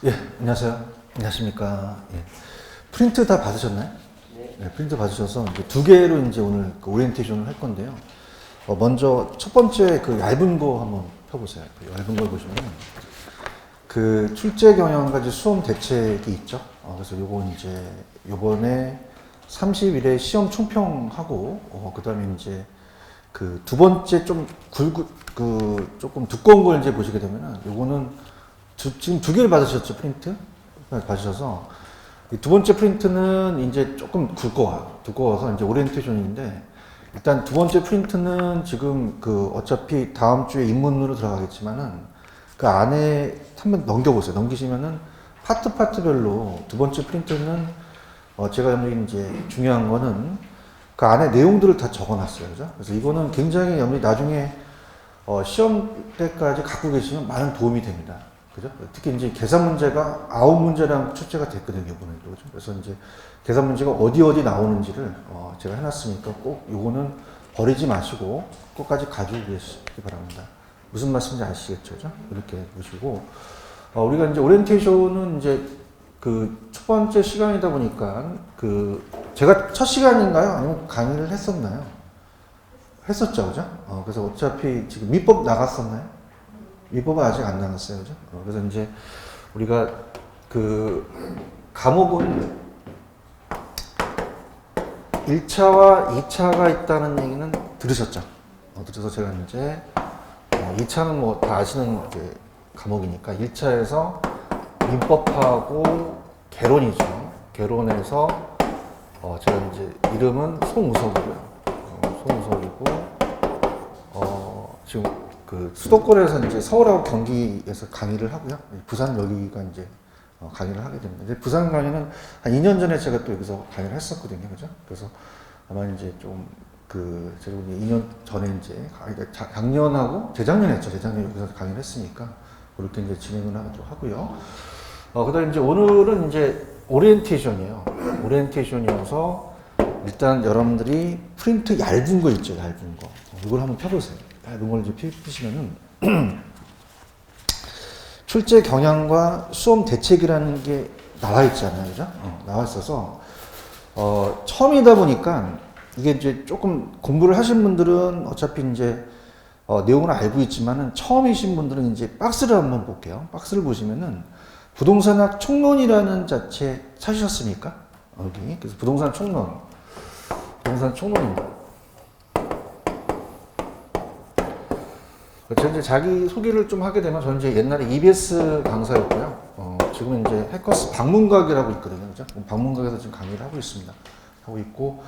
예, 안녕하세요. 안녕하십니까. 예. 프린트 다 받으셨나요? 네, 프린트 받으셔서 이제 두 개로 이제 오늘 그 오리엔테이션을 할 건데요. 먼저 첫 번째 그 얇은 거 한번 펴보세요. 그 얇은 걸 보시면 그 출제 경영과 이제 수험 대책이 있죠. 그래서 요거 이제 요번에 30일에 시험 총평하고 그다음에 이제 그 두 번째 좀 조금 두꺼운 걸 이제 보시게 되면은 요거는 지금 두 개를 받으셨죠, 프린트? 받으셔서 이 두 번째 프린트는 이제 조금 두꺼워서 이제 오리엔테이션인데 일단 두 번째 프린트는 지금 그 어차피 다음 주에 입문으로 들어가겠지만은 그 안에 한번 넘겨보세요. 넘기시면은 파트별로 두 번째 프린트는 제가 이제 중요한 거는 그 안에 내용들을 다 적어놨어요, 그죠? 그래서 이거는 굉장히 여러분이 나중에 시험 때까지 갖고 계시면 많은 도움이 됩니다. 그죠? 특히 이제 계산 문제가 9문제랑 출제가 됐거든요, 이번에도. 그죠? 그래서 이제 계산 문제가 어디 나오는지를 제가 해놨으니까 꼭 요거는 버리지 마시고 끝까지 가지고 계시기 바랍니다. 무슨 말씀인지 아시겠죠? 그죠? 이렇게 보시고, 우리가 이제 오리엔테이션은 이제 그 첫 번째 시간이다 보니까 제가 첫 시간인가요? 아니면 강의를 했었나요? 했었죠, 그죠? 그래서 어차피 지금 민법 나갔었나요? 민법은 아직 안 나갔어요, 그죠? 그래서 이제 우리가 그 과목은 1차와 2차가 있다는 얘기는 들으셨죠? 그래서 제가 이제 2차는 뭐 다 아시는 이제 과목이니까 1차에서 민법하고 개론이죠. 개론에서 제가 이제 이름은 송우석이고요. 송우석이고 지금 그 수도권에서 이제 서울하고 경기에서 강의를 하고요. 부산 여기가 이제 강의를 하게 됩니다. 이제 부산 강의는 한 2년 전에 제가 또 여기서 강의를 했었거든요. 그죠? 그래서 아마 이제 좀 제가 2년 전에 이제 작년하고 재작년에 했죠. 재작년에 여기서 강의를 했으니까 그렇게 이제 진행을 하고요. 그 다음에 이제 오늘은 이제 오리엔테이션이에요. 오리엔테이션이어서 일단 여러분들이 프린트 얇은 거 있죠. 얇은 거. 이걸 한번 펴보세요. 얇은 걸 이제 펴시면은 출제 경향과 수험 대책이라는 게 나와 있잖아요. 그죠? 나와 있어서 처음이다 보니까 이게 이제 조금 공부를 하신 분들은 어차피 이제 내용을 알고 있지만은 처음이신 분들은 이제 박스를 한번 볼게요. 박스를 보시면은 부동산학 총론이라는 자체 찾으셨습니까? 여기. 그래서 부동산 총론입니다. 제가 이제 자기 소개를 좀 하게 되면 저는 이제 옛날에 EBS 강사였고요. 지금은 이제 해커스 방문각이라고 있거든요. 그죠? 방문각에서 지금 강의를 하고 있습니다. 하고 있고,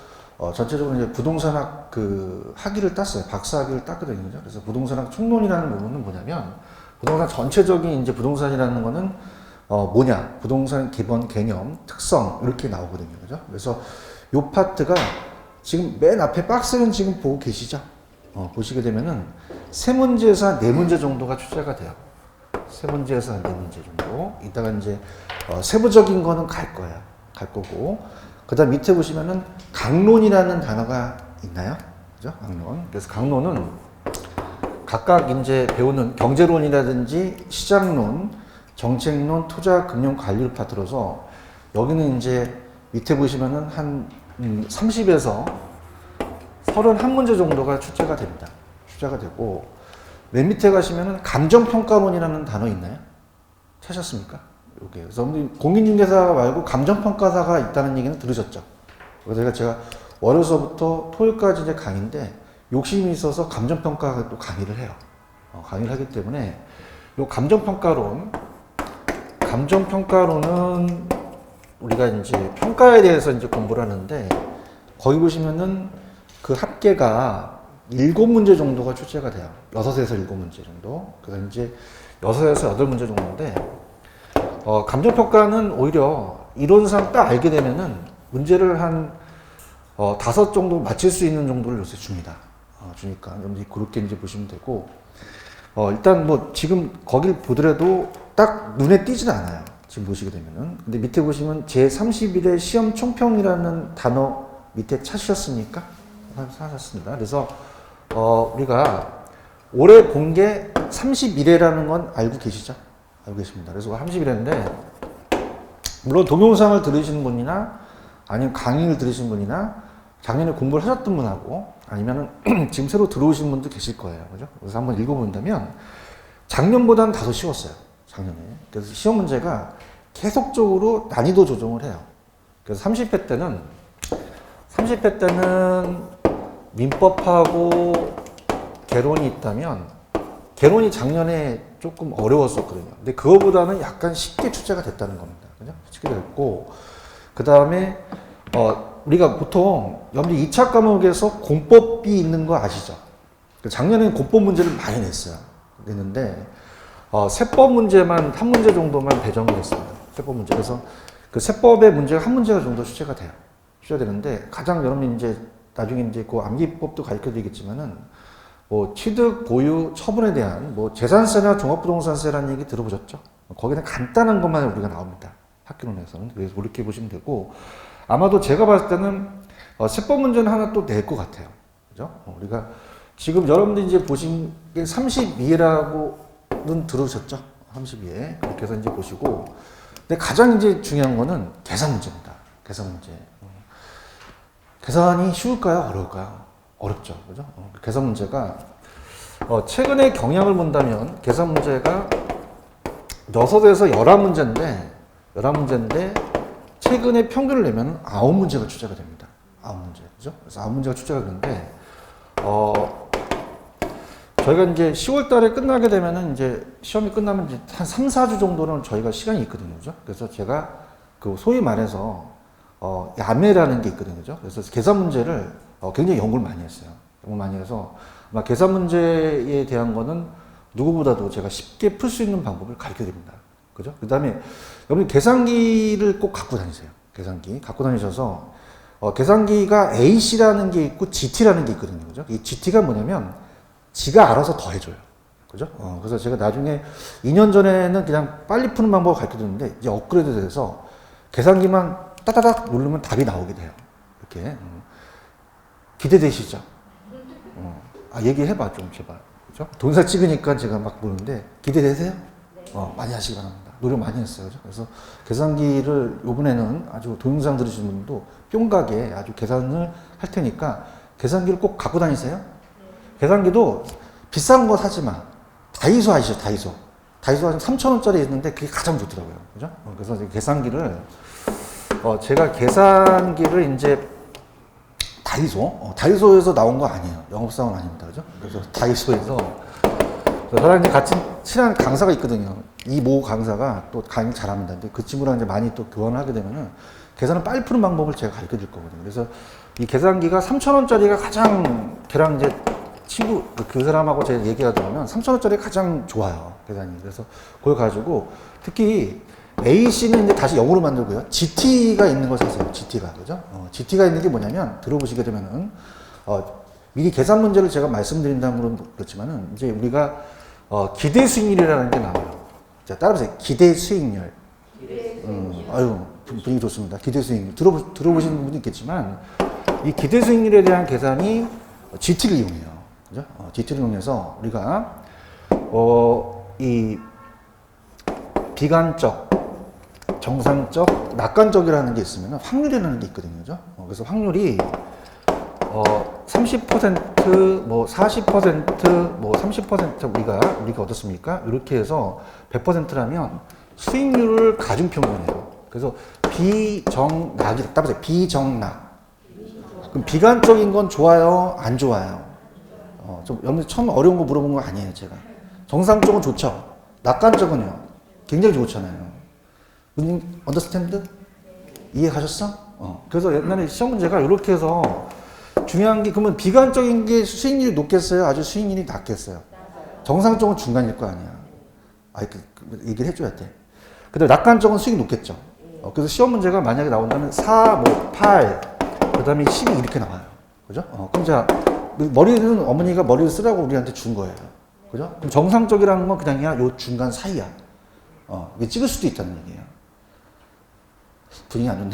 전체적으로 이제 부동산학 학위를 땄어요. 박사학위를 땄거든요. 그죠? 그래서 부동산학 총론이라는 부분은 뭐냐면, 부동산 전체적인 이제 부동산이라는 거는 뭐냐, 부동산 기본 개념, 특성, 이렇게 나오거든요. 그죠? 그래서 요 파트가 지금 맨 앞에 박스는 지금 보고 계시죠? 보시게 되면은 세 문제에서 한 네 문제 정도가 출제가 돼요. 세 문제에서 한 네 문제 정도. 이따가 이제 세부적인 거는 갈 거고. 그 다음 밑에 보시면은 강론이라는 단어가 있나요? 그죠? 강론. 그래서 강론은 각각 이제 배우는 경제론이라든지 시장론, 정책론, 투자, 금융, 관리를 파트로서 여기는 이제 밑에 보시면은 한 30에서 31문제 정도가 출제가 됩니다. 출제가 되고 맨 밑에 가시면은 감정평가론이라는 단어 있나요? 찾으셨습니까? 요게. 그래서 공인중개사 말고 감정평가사가 있다는 얘기는 들으셨죠? 그래서 제가 월요일서부터 토요일까지 이제 강의인데 욕심이 있어서 감정평가 또 강의를 해요. 강의를 하기 때문에 요 감정평가론은 우리가 이제 평가에 대해서 이제 공부를 하는데 거기 보시면은 그 합계가 7문제 정도가 출제가 돼요. 6에서 7문제 정도. 그래서 이제 6에서 8문제 정도인데, 감정평가는 오히려 이론상 딱 알게 되면은 문제를 한 5 정도 맞힐 수 있는 정도를 요새 줍니다. 주니까. 여러분들이 그렇게 이제 보시면 되고, 일단 뭐 지금 거길 보더라도 딱 눈에 띄진 않아요. 지금 보시게 되면은. 근데 밑에 보시면 제31회 시험 총평이라는 단어 밑에 찾으셨습니까? 찾았습니다. 그래서 우리가 올해 본 게 31회라는 건 알고 계시죠? 알고 계십니다. 그래서 30일인데, 물론 동영상을 들으시는 분이나 아니면 강의를 들으신 분이나 작년에 공부를 하셨던 분하고 아니면은 지금 새로 들어오신 분도 계실 거예요. 그죠? 그래서 한번 읽어본다면 작년보다는 다소 쉬웠어요. 작년에. 그래서 시험 문제가 계속적으로 난이도 조정을 해요. 그래서 30회 때는 민법하고 개론이 있다면 개론이 작년에 조금 어려웠었거든요. 근데 그거보다는 약간 쉽게 출제가 됐다는 겁니다. 그죠? 쉽게 됐고, 그 다음에, 우리가 보통 여러분들 2차 과목에서 공법이 있는 거 아시죠? 작년에는 공법 문제를 많이 냈는데, 세법 문제만 한 문제 정도만 배정을 했습니다. 세법 문제. 그래서 그 세법의 문제가 한 문제가 정도 출제가 돼요. 출제되는데, 가장 여러분이 이제 나중에 이제 그 암기법도 가르쳐 드리겠지만은, 뭐 취득, 보유, 처분에 대한 뭐 재산세나 종합부동산세라는 얘기 들어보셨죠? 거기는 간단한 것만 우리가 나옵니다. 학교론에서는. 그래서 그렇게 보시면 되고, 아마도 제가 봤을 때는 세법 문제는 하나 또 낼 것 같아요. 그죠? 우리가 지금 여러분들 이제 보신 게 32회라고는 들으셨죠? 32회. 그렇게 해서 이제 보시고, 근데 가장 이제 중요한 거는 계산 문제입니다. 계산 문제. 계산이 쉬울까요? 어려울까요? 어렵죠. 그죠? 계산 문제가, 최근에 경향을 본다면, 계산 문제가 6에서 11문제인데, 최근에 평균을 내면 9문제가 출제가 됩니다. 9문제. 그죠? 그래서 9문제가 출제가 되는데, 저희가 이제 10월 달에 끝나게 되면은 이제 시험이 끝나면 이제 한 3, 4주 정도는 저희가 시간이 있거든요. 그죠? 그래서 제가 그 소위 말해서, 야매라는 게 있거든요. 그죠? 그래서 계산 문제를 굉장히 연구를 많이 했어요. 연구 많이 해서 아마 계산 문제에 대한 거는 누구보다도 제가 쉽게 풀 수 있는 방법을 가르쳐 드립니다. 그죠? 그 다음에 여러분 계산기를 꼭 갖고 다니세요. 계산기 갖고 다니셔서 계산기가 AC라는 게 있고 GT라는 게 있거든요. 그죠? 이 GT가 뭐냐면 지가 알아서 더 해줘요. 그죠? 그래서 제가 나중에 2년 전에는 그냥 빨리 푸는 방법을 가르쳐 드렸는데 이제 업그레이드 돼서 계산기만 따다닥 누르면 답이 나오게 돼요. 이렇게. 기대되시죠? 얘기해봐, 좀, 제발. 그죠? 동영상 찍으니까 제가 막 보는데, 기대되세요? 네. 많이 하시기 바랍니다. 노력 많이 했어요. 그죠? 그래서 계산기를, 요번에는 아주 동영상 들으시는 분도 뿅가게 아주 계산을 할 테니까, 계산기를 꼭 갖고 다니세요? 네. 계산기도 비싼 거 사지 마. 다이소 아시죠? 다이소. 다이소 한 3,000원짜리 있는데, 그게 가장 좋더라고요. 그죠? 그래서 계산기를, 제가 계산기를 이제, 다이소에서 나온 거 아니에요. 영업사원 아닙니다. 그죠? 그래서 다이소에서 저랑 이제 같이 친한 강사가 있거든요. 이 모 강사가 또 강의 잘합니다. 근데 그 친구랑 이제 많이 또 교환을 하게 되면은 계산을 빨리 푸는 방법을 제가 가르쳐 줄 거거든요. 그래서 이 계산기가 3,000원짜리가 가장 걔랑 이제 친구 그 사람하고 제가 얘기가 들으면 3,000원짜리 가장 좋아요. 계산이. 그래서 그걸 가지고 특히 AC는 이제 다시 영어로 만들고요. GT가 있는 걸 사세요. GT가. 그죠? GT가 있는 게 뭐냐면, 들어보시게 되면은, 미리 계산 문제를 제가 말씀드린다면 그렇지만은, 이제 우리가, 기대 수익률이라는 게 나와요. 자, 따라보세요. 기대 수익률. 아유, 분위기 좋습니다. 기대 수익률. 들어보시는 분도 있겠지만, 이 기대 수익률에 대한 계산이 GT를 이용해요. 그죠? GT를 이용해서 우리가, 이 비관적, 정상적, 낙관적이라는 게 있으면 확률이라는 게 있거든요. 그죠? 그래서 확률이 30%, 뭐 40%, 뭐 30% 우리가 어떻습니까? 이렇게 해서 100%라면 수익률을 가중평균해요. 그래서 비정낙이 따보세요. 비정낙. 그럼 비관적인 건 좋아요? 안 좋아요? 여러분 처음 어려운 거 물어본 거 아니에요, 제가. 정상적은 좋죠. 낙관적은요. 굉장히 좋잖아요. 언더스탠드? 이해하셨어? 그래서 옛날에 시험 문제가 이렇게 해서 중요한 게 그러면 비관적인 게 수익률이 높겠어요? 아주 수익률이 낮겠어요? 정상적은 중간일 거 아니야. 얘기를 해줘야 돼. 근데 낙관적은 수익이 높겠죠. 그래서 시험 문제가 만약에 나온다면 4, 뭐 8, 그 다음에 12 이렇게 나와요. 그죠? 그럼 자, 머리는 어머니가 머리를 쓰라고 우리한테 준 거예요. 그죠? 그럼 정상적이라는 건 그냥 요 중간 사이야. 이게 찍을 수도 있다는 얘기예요. 분위기 안 좋네.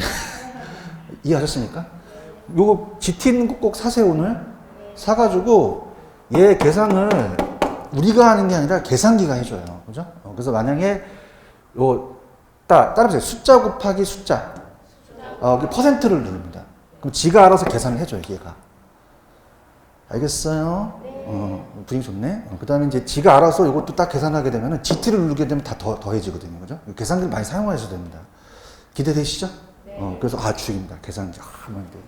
이해하셨습니까? 요거 GT는 꼭 사세요, 오늘. 사가지고 얘 계산을 우리가 하는 게 아니라 계산기가 해줘요. 그죠? 그래서 만약에 요, 따라보세요. 숫자 곱하기 숫자. 그 퍼센트를 누릅니다. 그럼 지가 알아서 계산을 해줘요, 얘가. 알겠어요? 분위기 좋네. 그 다음에 이제 지가 알아서 이것도 딱 계산하게 되면은 GT를 누르게 되면 다 더해지거든요. 그죠? 계산기를 많이 사용하셔야 됩니다. 기대되시죠? 그래서, 주입니다. 계산기. 하면 돼.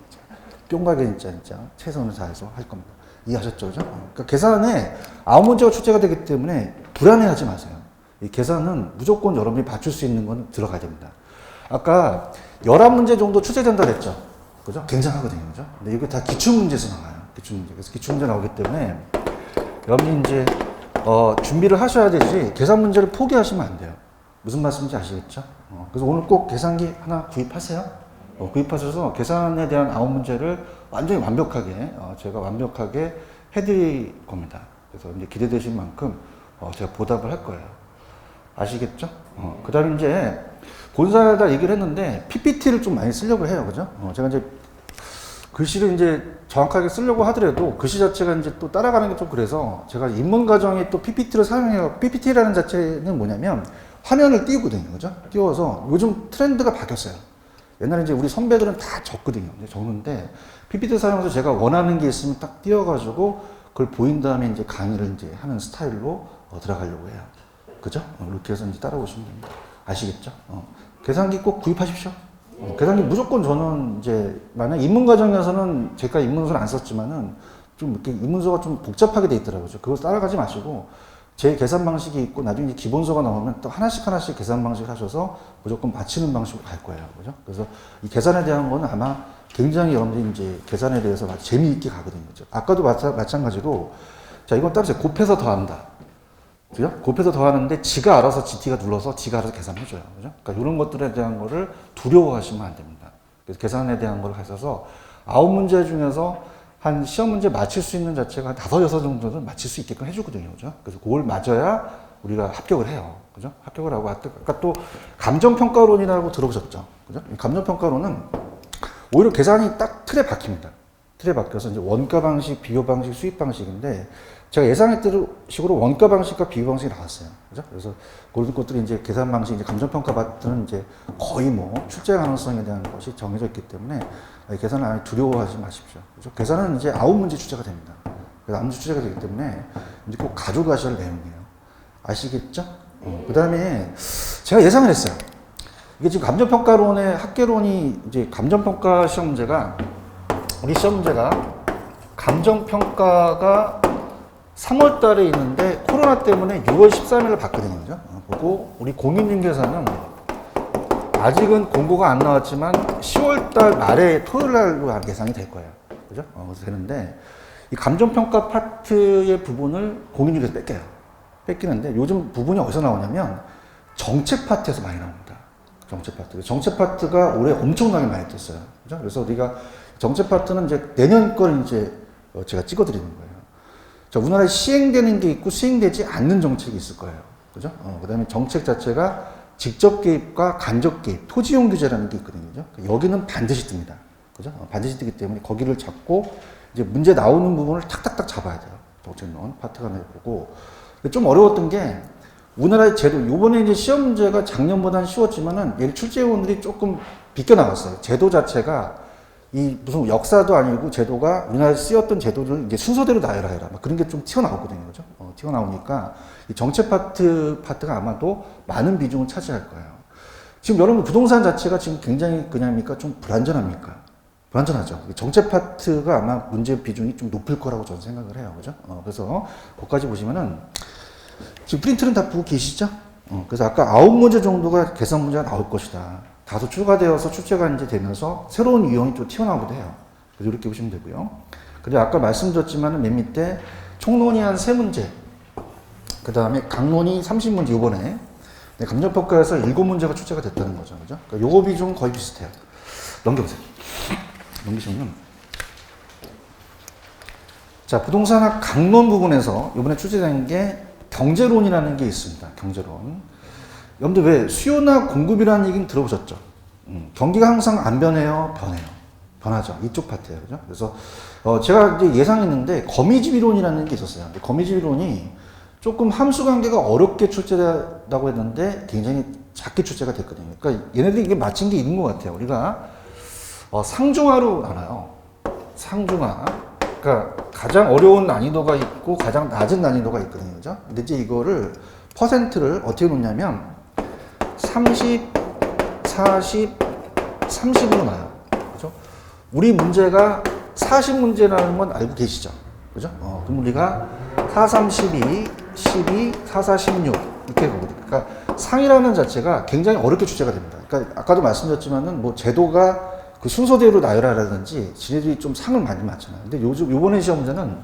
뿅 가게 진짜 최선을 다해서 할 겁니다. 이해하셨죠? 그죠? 그러니까 계산에 아홉 문제가 출제가 되기 때문에 불안해하지 마세요. 이 계산은 무조건 여러분이 맞출 수 있는 건 들어가야 됩니다. 아까 11문제 정도 출제된다 그랬죠? 그죠? 굉장하거든요. 그죠? 근데 이게 다 기출문제에서 나와요. 기출문제. 그래서 기출문제 나오기 때문에 여러분이 이제, 준비를 하셔야 되지, 계산 문제를 포기하시면 안 돼요. 무슨 말씀인지 아시겠죠? 그래서 오늘 꼭 계산기 하나 구입하세요. 구입하셔서 계산에 대한 아홉 문제를 완전히 완벽하게, 제가 완벽하게 해드릴 겁니다. 그래서 이제 기대되신 만큼, 제가 보답을 할 거예요. 아시겠죠? 그 다음에 이제, 본사에다 얘기를 했는데, PPT를 좀 많이 쓰려고 해요. 그죠? 제가 이제, 글씨를 이제 정확하게 쓰려고 하더라도, 글씨 자체가 이제 또 따라가는 게 좀 그래서, 제가 입문 과정에 또 PPT를 사용해요. PPT라는 자체는 뭐냐면, 화면을 띄우거든요. 그죠? 띄워서, 요즘 트렌드가 바뀌었어요. 옛날에 이제 우리 선배들은 다 적거든요. 적는데, PPT 사용해서 제가 원하는 게 있으면 딱 띄워가지고, 그걸 보인 다음에 이제 강의를 이제 하는 스타일로 들어가려고 해요. 그죠? 이렇게 해서 이제 따라오시면 됩니다. 아시겠죠? 계산기 꼭 구입하십시오. 계산기 무조건 저는 이제, 만약 입문 과정에서는 제가 입문서를 안 썼지만은, 좀 이렇게 입문서가 좀 복잡하게 돼 있더라고요. 그거 따라가지 마시고, 제 계산 방식이 있고, 나중에 이제 기본서가 나오면 또 하나씩 계산 방식을 하셔서 무조건 맞히는 방식으로 갈 거예요. 그죠? 그래서 이 계산에 대한 거는 아마 굉장히 여러분들이 이제 계산에 대해서 재미있게 가거든요. 그죠? 아까도 마찬가지로, 자, 이건 따라서 곱해서 더한다. 그죠? 곱해서 더하는데 지가 알아서 GT가 눌러서 지가 알아서 계산해줘요. 그죠? 그러니까 이런 것들에 대한 거를 두려워하시면 안 됩니다. 그래서 계산에 대한 걸 하셔서 9문제 중에서 한 시험 문제 맞힐 수 있는 자체가 한 5, 6 정도는 맞힐 수 있게끔 해주거든요. 그죠? 그래서 그걸 맞아야 우리가 합격을 해요. 그죠? 합격을 하고, 아까 또 감정평가론이라고 들어보셨죠? 그죠? 감정평가론은 오히려 계산이 딱 틀에 박힙니다. 틀에 박혀서 이제 원가 방식, 비교 방식, 수입 방식인데, 제가 예상했던 식으로 원가 방식과 비교 방식이 나왔어요. 그죠? 그래서 그런 것들이 이제 계산 방식, 이제 감정평가 파트는 이제 거의 뭐 출제 가능성에 대한 것이 정해져 있기 때문에 계산을 아예 두려워하지 마십시오. 그죠? 계산은 이제 9문제 출제가 됩니다. 그래서 9문제 출제가 되기 때문에 이제 꼭 가져가셔야 할 내용이에요. 아시겠죠? 그 다음에 제가 예상을 했어요. 이게 지금 감정평가론의 학계론이 이제 감정평가 시험 문제가, 우리 시험 문제가 감정평가가 3월 달에 있는데 코로나 때문에 6월 13일을 봤거든요. 그죠? 보고 우리 공인중개사는 아직은 공고가 안 나왔지만 10월 달 말에 토요일 날로 예상이 될 거예요. 그죠? 그래서 되는데 이 감정평가 파트의 부분을 공인중개사 뺏겨요. 뺏기는데 요즘 부분이 어디서 나오냐면 정책 파트에서 많이 나옵니다. 정책 파트. 정책 파트가 올해 엄청나게 많이 떴어요. 그죠? 그래서 우리가 정책 파트는 이제 내년 걸 이제 제가 찍어드리는 거예요. 자, 우리나라에 시행되는 게 있고 시행되지 않는 정책이 있을 거예요. 그죠? 그 다음에 정책 자체가 직접 개입과 간접 개입, 토지용 규제라는 게 있거든요. 그죠? 여기는 반드시 뜹니다. 그죠? 반드시 뜨기 때문에 거기를 잡고 이제 문제 나오는 부분을 탁탁탁 잡아야 돼요. 정책론 파트가 내보고. 좀 어려웠던 게 우리나라의 제도, 요번에 이제 시험 문제가 작년보다는 쉬웠지만은 얘 출제원들이 조금 비껴나갔어요. 제도 자체가 이 무슨 역사도 아니고 제도가 우리나라에 쓰였던 제도를 이제 순서대로 나열해라. 막 그런 게 좀 튀어나오거든요. 그죠? 튀어나오니까 이 정책 파트가 아마도 많은 비중을 차지할 거예요. 지금 여러분 부동산 자체가 지금 굉장히 그냥입니까? 좀 불안전합니까? 불안전하죠. 정책 파트가 아마 문제 비중이 좀 높을 거라고 저는 생각을 해요. 그죠? 그래서 거기까지 보시면은 지금 프린트는 다 보고 계시죠? 그래서 아까 9문제 정도가 계산 문제가 나올 것이다. 다소 추가되어서 출제가 이제 되면서 새로운 유형이 좀 튀어나오기도 해요. 그래서 이렇게 보시면 되고요. 그리고 아까 말씀드렸지만은 맨 밑에 총론이 한 3문제, 그 다음에 강론이 30문제 요번에 감정평가에서 7문제가 출제가 됐다는 거죠. 그죠? 그러니까 요거 비중 거의 비슷해요. 넘겨보세요. 넘기시면. 자, 부동산학 강론 부분에서 요번에 출제된 게 경제론이라는 게 있습니다. 경제론. 여러분들 왜 수요나 공급이라는 얘기는 들어보셨죠? 경기가 항상 안 변해요? 변해요. 변하죠. 이쪽 파트예요. 그죠? 그래서 제가 이제 예상했는데 거미집이론이라는 게 있었어요. 거미집이론이 조금 함수 관계가 어렵게 출제된다고 했는데 굉장히 작게 출제가 됐거든요. 그러니까 얘네들이 이게 맞힌 게 있는 것 같아요. 우리가 상중하로 나눠요. 상중하. 그러니까 가장 어려운 난이도가 있고 가장 낮은 난이도가 있거든요. 그죠? 근데 이제 이거를 퍼센트를 어떻게 놓냐면 30, 40, 30으로 놔요. 그죠? 우리 문제가 40문제라는 건 알고 계시죠? 그죠? 그럼 우리가 4, 3, 12, 12, 4, 4, 16 이렇게 보거든요. 그러니까 상이라는 자체가 굉장히 어렵게 출제가 됩니다. 그러니까 아까도 말씀드렸지만은 뭐 제도가 그 순서대로 나열하라든지 지네들이 좀 상을 많이 맞잖아요. 근데 요번에 시험 문제는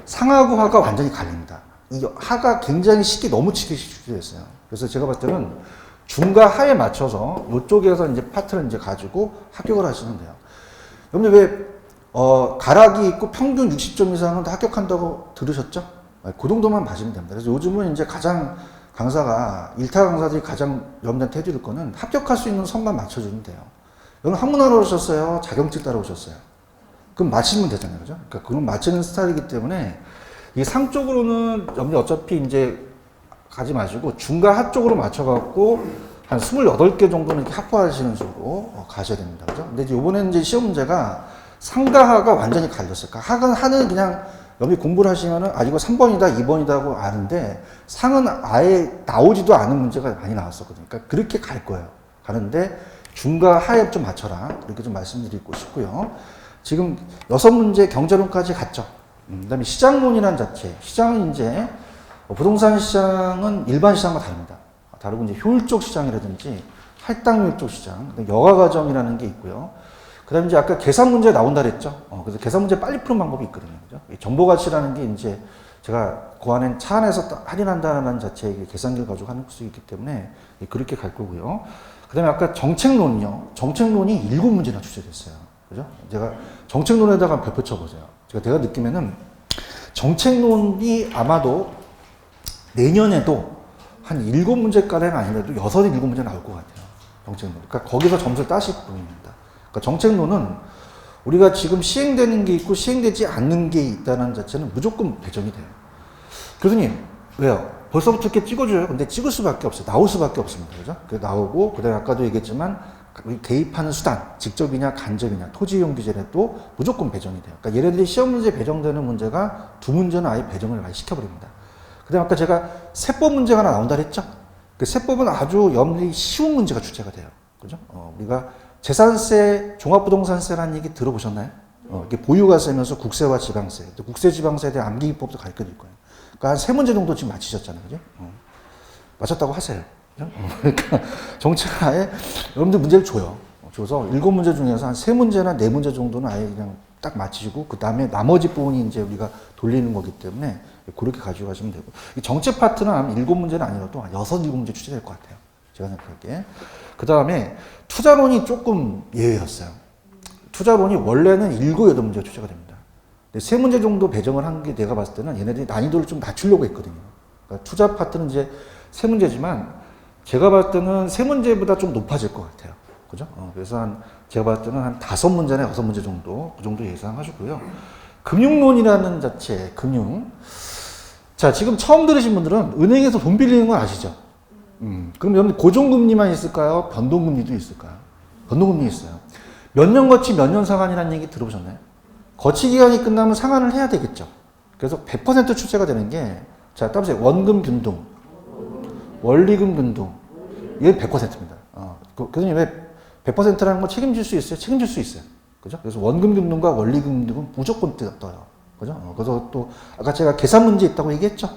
상하고 하가 완전히 갈립니다. 이 하가 굉장히 쉽게 너무 쉽게 출제됐어요. 그래서 제가 봤을 때는 중과 하에 맞춰서 이쪽에서 이제 파트를 이제 가지고 합격을 하시면 돼요. 여러분들 왜 가락이 있고 평균 60점 이상은 다 합격한다고 들으셨죠? 그 정도만 봐주면 됩니다. 그래서 요즘은 이제 가장 강사가, 일타 강사들이 가장 여러분들한테 해줄 거는 합격할 수 있는 선만 맞춰주면 돼요. 여러분 한문화로 오셨어요? 자격증 따라 오셨어요? 그럼 맞히면 되잖아요. 그죠? 그러니까 그건 맞히는 스타일이기 때문에 이 상 쪽으로는 여러분들 어차피 이제 가지 마시고 중과 하 쪽으로 맞춰갖고 한 28개 정도는 이렇게 확보하시는 식으로 가셔야 됩니다. 그죠? 근데 이제 이번에는 이제 시험 문제가 상과 하가 완전히 갈렸어요. 그러니까 하는 그냥 여기 공부를 하시면은 이거 3번이다, 2번이다고 아는데 상은 아예 나오지도 않은 문제가 많이 나왔었거든요. 그러니까 그렇게 갈 거예요. 가는데 중과 하에 좀 맞춰라. 그렇게 좀 말씀드리고 싶고요. 지금 6문제 경제론까지 갔죠. 그 다음에 시장론이라는 자체. 시장은 이제 부동산 시장은 일반 시장과 다릅니다. 다르고 이제 효율적 시장이라든지 할당률적 시장, 여가과정이라는 게 있고요. 그 다음에 이제 아까 계산 문제 나온다 그랬죠. 그래서 계산 문제 빨리 푸는 방법이 있거든요. 그죠? 정보가치라는 게 이제 제가 그 안에 차 안에서 할인한다는 자체의 계산기를 가지고 하는 수 있기 때문에 그렇게 갈 거고요. 그 다음에 아까 정책론이요. 정책론이 7문제나 출제됐어요. 그죠? 제가 정책론에다가 별표 쳐보세요. 제가 느끼면은 정책론이 아마도 내년에도 한 7문제가량 아니라도 6, 7문제 나올 것 같아요. 정책론. 그러니까 거기서 점수를 따실 분입니다. 그러니까 정책론은 우리가 지금 시행되는 게 있고 시행되지 않는 게 있다는 자체는 무조건 배정이 돼요. 교수님, 왜요? 벌써부터 이렇게 찍어줘요. 근데 찍을 수밖에 없어요. 나올 수밖에 없습니다. 그죠? 그 나오고, 그 다음에 아까도 얘기했지만, 개입하는 수단, 직접이냐 간접이냐, 토지이용 규제에 또 무조건 배정이 돼요. 그러니까 얘네들이 시험 문제 배정되는 문제가 2문제는 아예 배정을 많이 시켜버립니다. 그 다음에 아까 제가 세법 문제가 하나 나온다 그랬죠? 그 세법은 아주 여러분들이 쉬운 문제가 출제가 돼요. 그죠? 우리가 재산세, 종합부동산세라는 얘기 들어보셨나요? 이게 보유가세면서 국세와 지방세, 또 국세 지방세에 대한 암기법도 가르쳐 드릴 거예요. 그러니까 한 3문제 정도 지금 맞히셨잖아요. 그죠? 맞췄다고 하세요. 그죠? 그러니까 정책하에 여러분들 문제를 줘요. 줘서 7문제 중에서 한 3문제나 4문제 정도는 아예 그냥 딱 맞히시고, 그 다음에 나머지 부분이 이제 우리가 돌리는 거기 때문에 그렇게 가지고 가시면 되고. 정책 파트는 한 7문제는 아니라도 한 6, 7문제 출제될 것 같아요. 제가 생각하기에. 그 다음에 투자론이 조금 예외였어요. 투자론이 원래는 7, 8문제가 출제가 됩니다. 근데 3문제 정도 배정을 한 게 내가 봤을 때는 얘네들이 난이도를 좀 낮추려고 했거든요. 그러니까 투자 파트는 이제 3문제지만 제가 봤을 때는 3문제보다 좀 높아질 것 같아요. 그죠? 그래서 제가 봤을 때는 한 5문제나 6문제 정도, 그 정도 예상하시고요. 금융론이라는 자체, 금융. 자, 지금 처음 들으신 분들은 은행에서 돈 빌리는 건 아시죠? 그럼 여러분 고정금리만 있을까요? 변동금리도 있을까요? 변동금리 있어요. 몇 년 거치 몇 년 상환이라는 얘기 들어보셨나요? 거치 기간이 끝나면 상환을 해야 되겠죠. 그래서 100% 출제가 되는 게, 자, 따보세요. 원금 균등, 원리금 균등. 이게 100%입니다. 교수님 왜 100%라는 거 책임질 수 있어요? 책임질 수 있어요. 그죠? 그래서 원금 균등과 원리금 균등은 무조건 떠요. 그죠? 그래서 또, 아까 제가 계산 문제 있다고 얘기했죠?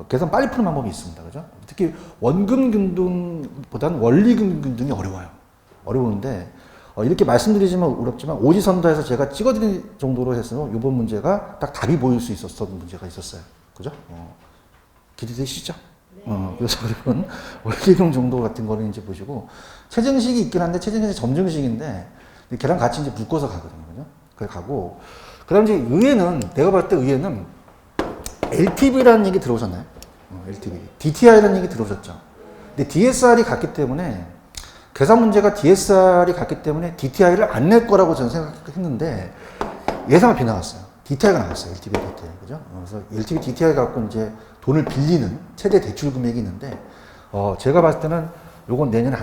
계산 빨리 푸는 방법이 있습니다. 그죠? 특히 원금 균등보다는 원리금 균등이 어려워요. 어려운데, 이렇게 말씀드리지만 어렵지만 오지선다에서 제가 찍어드린 정도로 해서 이번 문제가 딱 답이 보일 수 있었던 문제가 있었어요. 그죠? 기대되시죠? 그래서 그러면 원리금 정도 같은 거를 이제 보시고, 체증식이 있긴 한데, 체증식이 점증식인데, 걔랑 같이 이제 묶어서 가거든요. 그죠? 그래 가고, 그 다음 이제 의외는, 내가 봤을 때 의외는 LTV라는 얘기 들어오셨나요? LTV. DTI라는 얘기 들어오셨죠? 근데 DSR이 갔기 때문에, 계산 문제가 DSR이 갔기 때문에 DTI를 안 낼 거라고 저는 생각했는데, 예상을 빗나갔어요. DTI가 나왔어요. LTV, DTI. 그죠? 그래서 LTV, DTI 갖고 이제 돈을 빌리는 최대 대출 금액이 있는데, 제가 봤을 때는 요건 내년에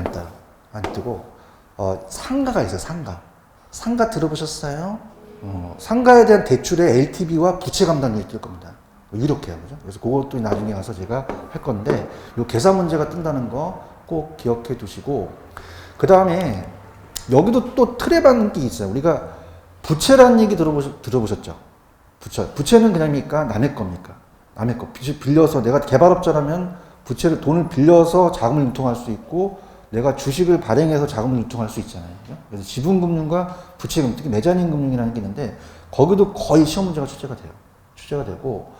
안 뜨고, 상가가 있어요, 상가. 상가 들어보셨어요? 상가에 대한 대출의 LTV와 부채 감당률이 뜰 겁니다. 이렇게 해요, 그죠? 그래서 그것도 나중에 가서 제가 할 건데, 요 계산 문제가 뜬다는 거 꼭 기억해 두시고, 그 다음에 여기도 또 틀에 받는 게 있어요. 우리가 부채라는 얘기 들어보셨죠? 부채는 그냥입니까? 남의 겁니까? 남의 거. 빌려서 내가 개발업자라면 부채를 돈을 빌려서 자금을 유통할 수 있고 내가 주식을 발행해서 자금을 유통할 수 있잖아요. 그죠? 그래서 지분금융과 부채금융, 특히 메자닌금융이라는 게 있는데 거기도 거의 시험 문제가 출제가 돼요. 출제가 되고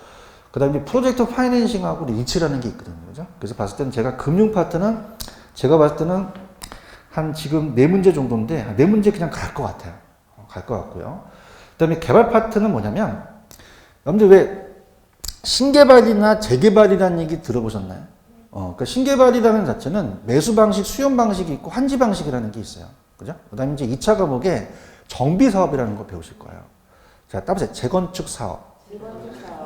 그 다음에 프로젝트 파이낸싱하고 리츠라는 게 있거든요. 그죠? 그래서 봤을 때는 제가 금융 파트는 제가 봤을 때는 한 지금 4문제 정도인데 4문제 그냥 갈 것 같아요. 갈 것 같고요. 그 다음에 개발 파트는 뭐냐면 여러분들 왜 신개발이나 재개발이라는 얘기 들어보셨나요? 그러니까 신개발이라는 자체는 매수 방식, 수용 방식이 있고 환지 방식이라는 게 있어요. 그죠? 그 다음에 이제 2차 과목에 정비 사업이라는 거 배우실 거예요. 자, 따보세요. 재건축 사업.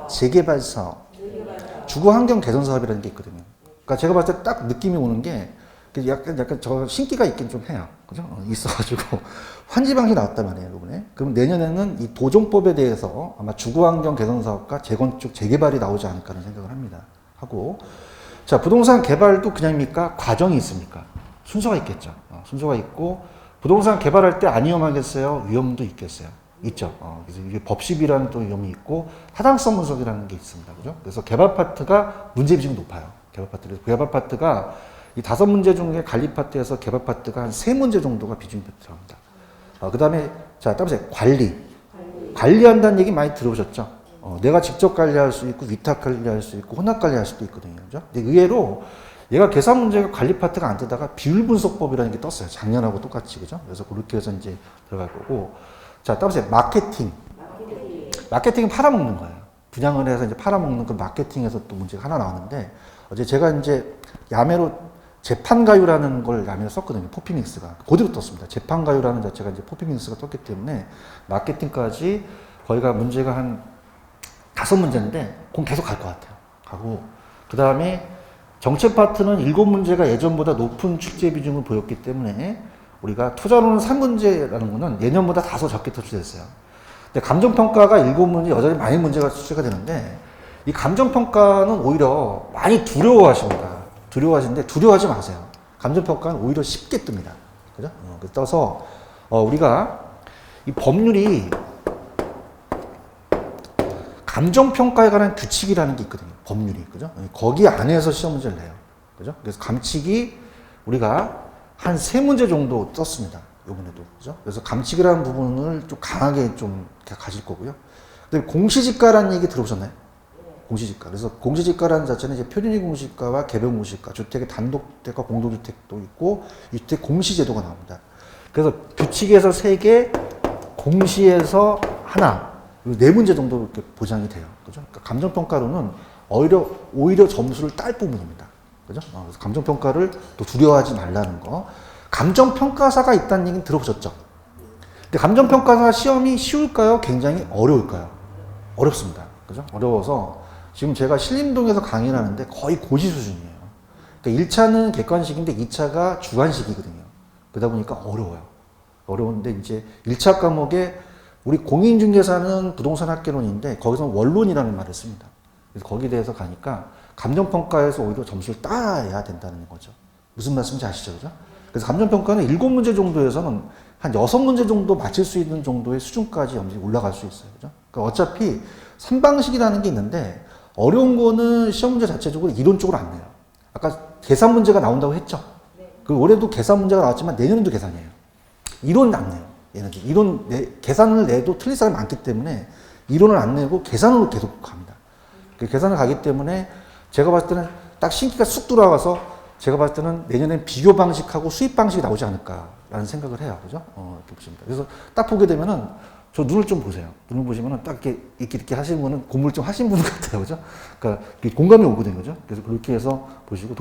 재개발 사업, 주거 환경 개선 사업이라는 게 있거든요. 그러니까 제가 봤을 때 딱 느낌이 오는 게 약간 저 신기가 있긴 좀 해요. 그죠? 있어가지고 환지 방식이 나왔단 말이에요, 이번에. 그럼 내년에는 이 도정법에 대해서 아마 주거 환경 개선 사업과 재건축, 재개발이 나오지 않을까 하는 생각을 합니다. 하고 자, 부동산 개발도 그냥입니까? 과정이 있습니까? 순서가 있겠죠. 순서가 있고 부동산 개발할 때 안 위험하겠어요? 위험도 있겠어요. 있죠. 그래서 이게 법시비라는 또 위험이 있고 타당성 분석이라는 게 있습니다. 그죠? 그래서 개발 파트가 문제 비중이 높아요. 개발 파트가 이 5문제 중에 관리 파트에서 개발 파트가 한 3문제 정도가 비중이 들어갑니다. 그 다음에 자, 따보세요. 관리한다는 얘기 많이 들어보셨죠? 내가 직접 관리할 수 있고 위탁 관리할 수 있고 혼합 관리할 수도 있거든요. 그죠? 근데 의외로 얘가 계산 문제가 관리 파트가 안 뜨다가 비율 분석법이라는 게 떴어요. 작년하고 똑같이. 그죠? 그래서 그렇게 해서 이제 들어갈 거고. 자, 따보세요. 마케팅. 마케팅은 팔아먹는 거예요. 분양을 해서 이제 팔아먹는 그 마케팅에서 또 문제가 하나 나왔는데, 어제 제가 이제 야매로 재판가유라는 걸 야매로 썼거든요. 포피믹스가. 그대로 떴습니다. 재판가유라는 자체가 이제 포피믹스가 떴기 때문에 마케팅까지 거기가 문제가 한 5문제인데, 그건 계속 갈 것 같아요. 가고, 그 다음에 정책 파트는 7문제가 예전보다 높은 출제 비중을 보였기 때문에 우리가 투자로는 3문제라는 거는 예년보다 다소 적게 출제됐어요. 근데 감정평가가 7문제 여전히 많이 문제가 출제가 되는데 이 감정평가는 오히려 많이 두려워하십니다. 두려워하시는데 두려워하지 마세요. 감정평가는 오히려 쉽게 뜹니다. 그죠? 떠서 우리가 이 법률이 감정평가에 관한 규칙이라는 게 있거든요. 법률이. 그죠? 거기 안에서 시험 문제를 내요. 그죠? 그래서 감칙이 우리가 한 3문제 정도 떴습니다. 요번에도. 그죠? 그래서 감칙이라는 부분을 좀 강하게 좀 가질 거고요. 그다음에 공시지가라는 얘기 들어보셨나요? 공시지가. 그래서 공시지가라는 자체는 이제 표준이 공시지가와 개별 공시지가, 주택의 단독주택과 공동주택도 있고, 이 주택 공시제도가 나옵니다. 그래서 규칙에서 3개, 공시에서 하나, 4문제 정도 이렇게 보장이 돼요. 그죠? 그러니까 감정평가로는 오히려 점수를 딸 부분입니다. 그죠? 그래서 감정평가를 또 두려워하지 말라는 거. 감정평가사가 있다는 얘기는 들어보셨죠? 근데 감정평가사 시험이 쉬울까요? 굉장히 어려울까요? 어렵습니다. 그죠? 어려워서 지금 제가 신림동에서 강의를 하는데 거의 고시 수준이에요. 그러니까 1차는 객관식인데 2차가 주관식이거든요. 그러다 보니까 어려워요. 어려운데 이제 1차 과목에 우리 공인중개사는 부동산 학개론인데 거기서 원론이라는 말을 씁니다. 그래서 거기에 대해서 가니까 감정평가에서 오히려 점수를 따야 된다는 거죠. 무슨 말씀인지 아시죠? 그죠? 그래서 감정평가는 7문제 정도에서는 한 6문제 정도 맞힐 수 있는 정도의 수준까지 올라갈 수 있어요. 그죠? 그러니까 어차피 3방식이라는 게 있는데 어려운 거는 시험 문제 자체적으로 이론적으로 안 내요. 아까 계산 문제가 나온다고 했죠? 그 올해도 계산 문제가 나왔지만 내년에도 계산이에요. 이론 안 내요. 얘네들. 계산을 내도 틀릴 사람이 많기 때문에 이론을 안 내고 계산으로 계속 갑니다. 계산을 가기 때문에 제가 봤을 때는 딱 신기가 쑥 들어와서 제가 봤을 때는 내년엔 비교 방식하고 수입 방식이 나오지 않을까라는 생각을 해요. 그죠? 이렇게 보십니다. 그래서 딱 보게 되면은 저 눈을 좀 보세요. 눈을 보시면은 딱 이렇게 하시는 분은 공부를 좀 하신 분 같아요. 그죠? 그러니까 공감이 오거든요. 그죠? 그래서 그렇게 해서 보시고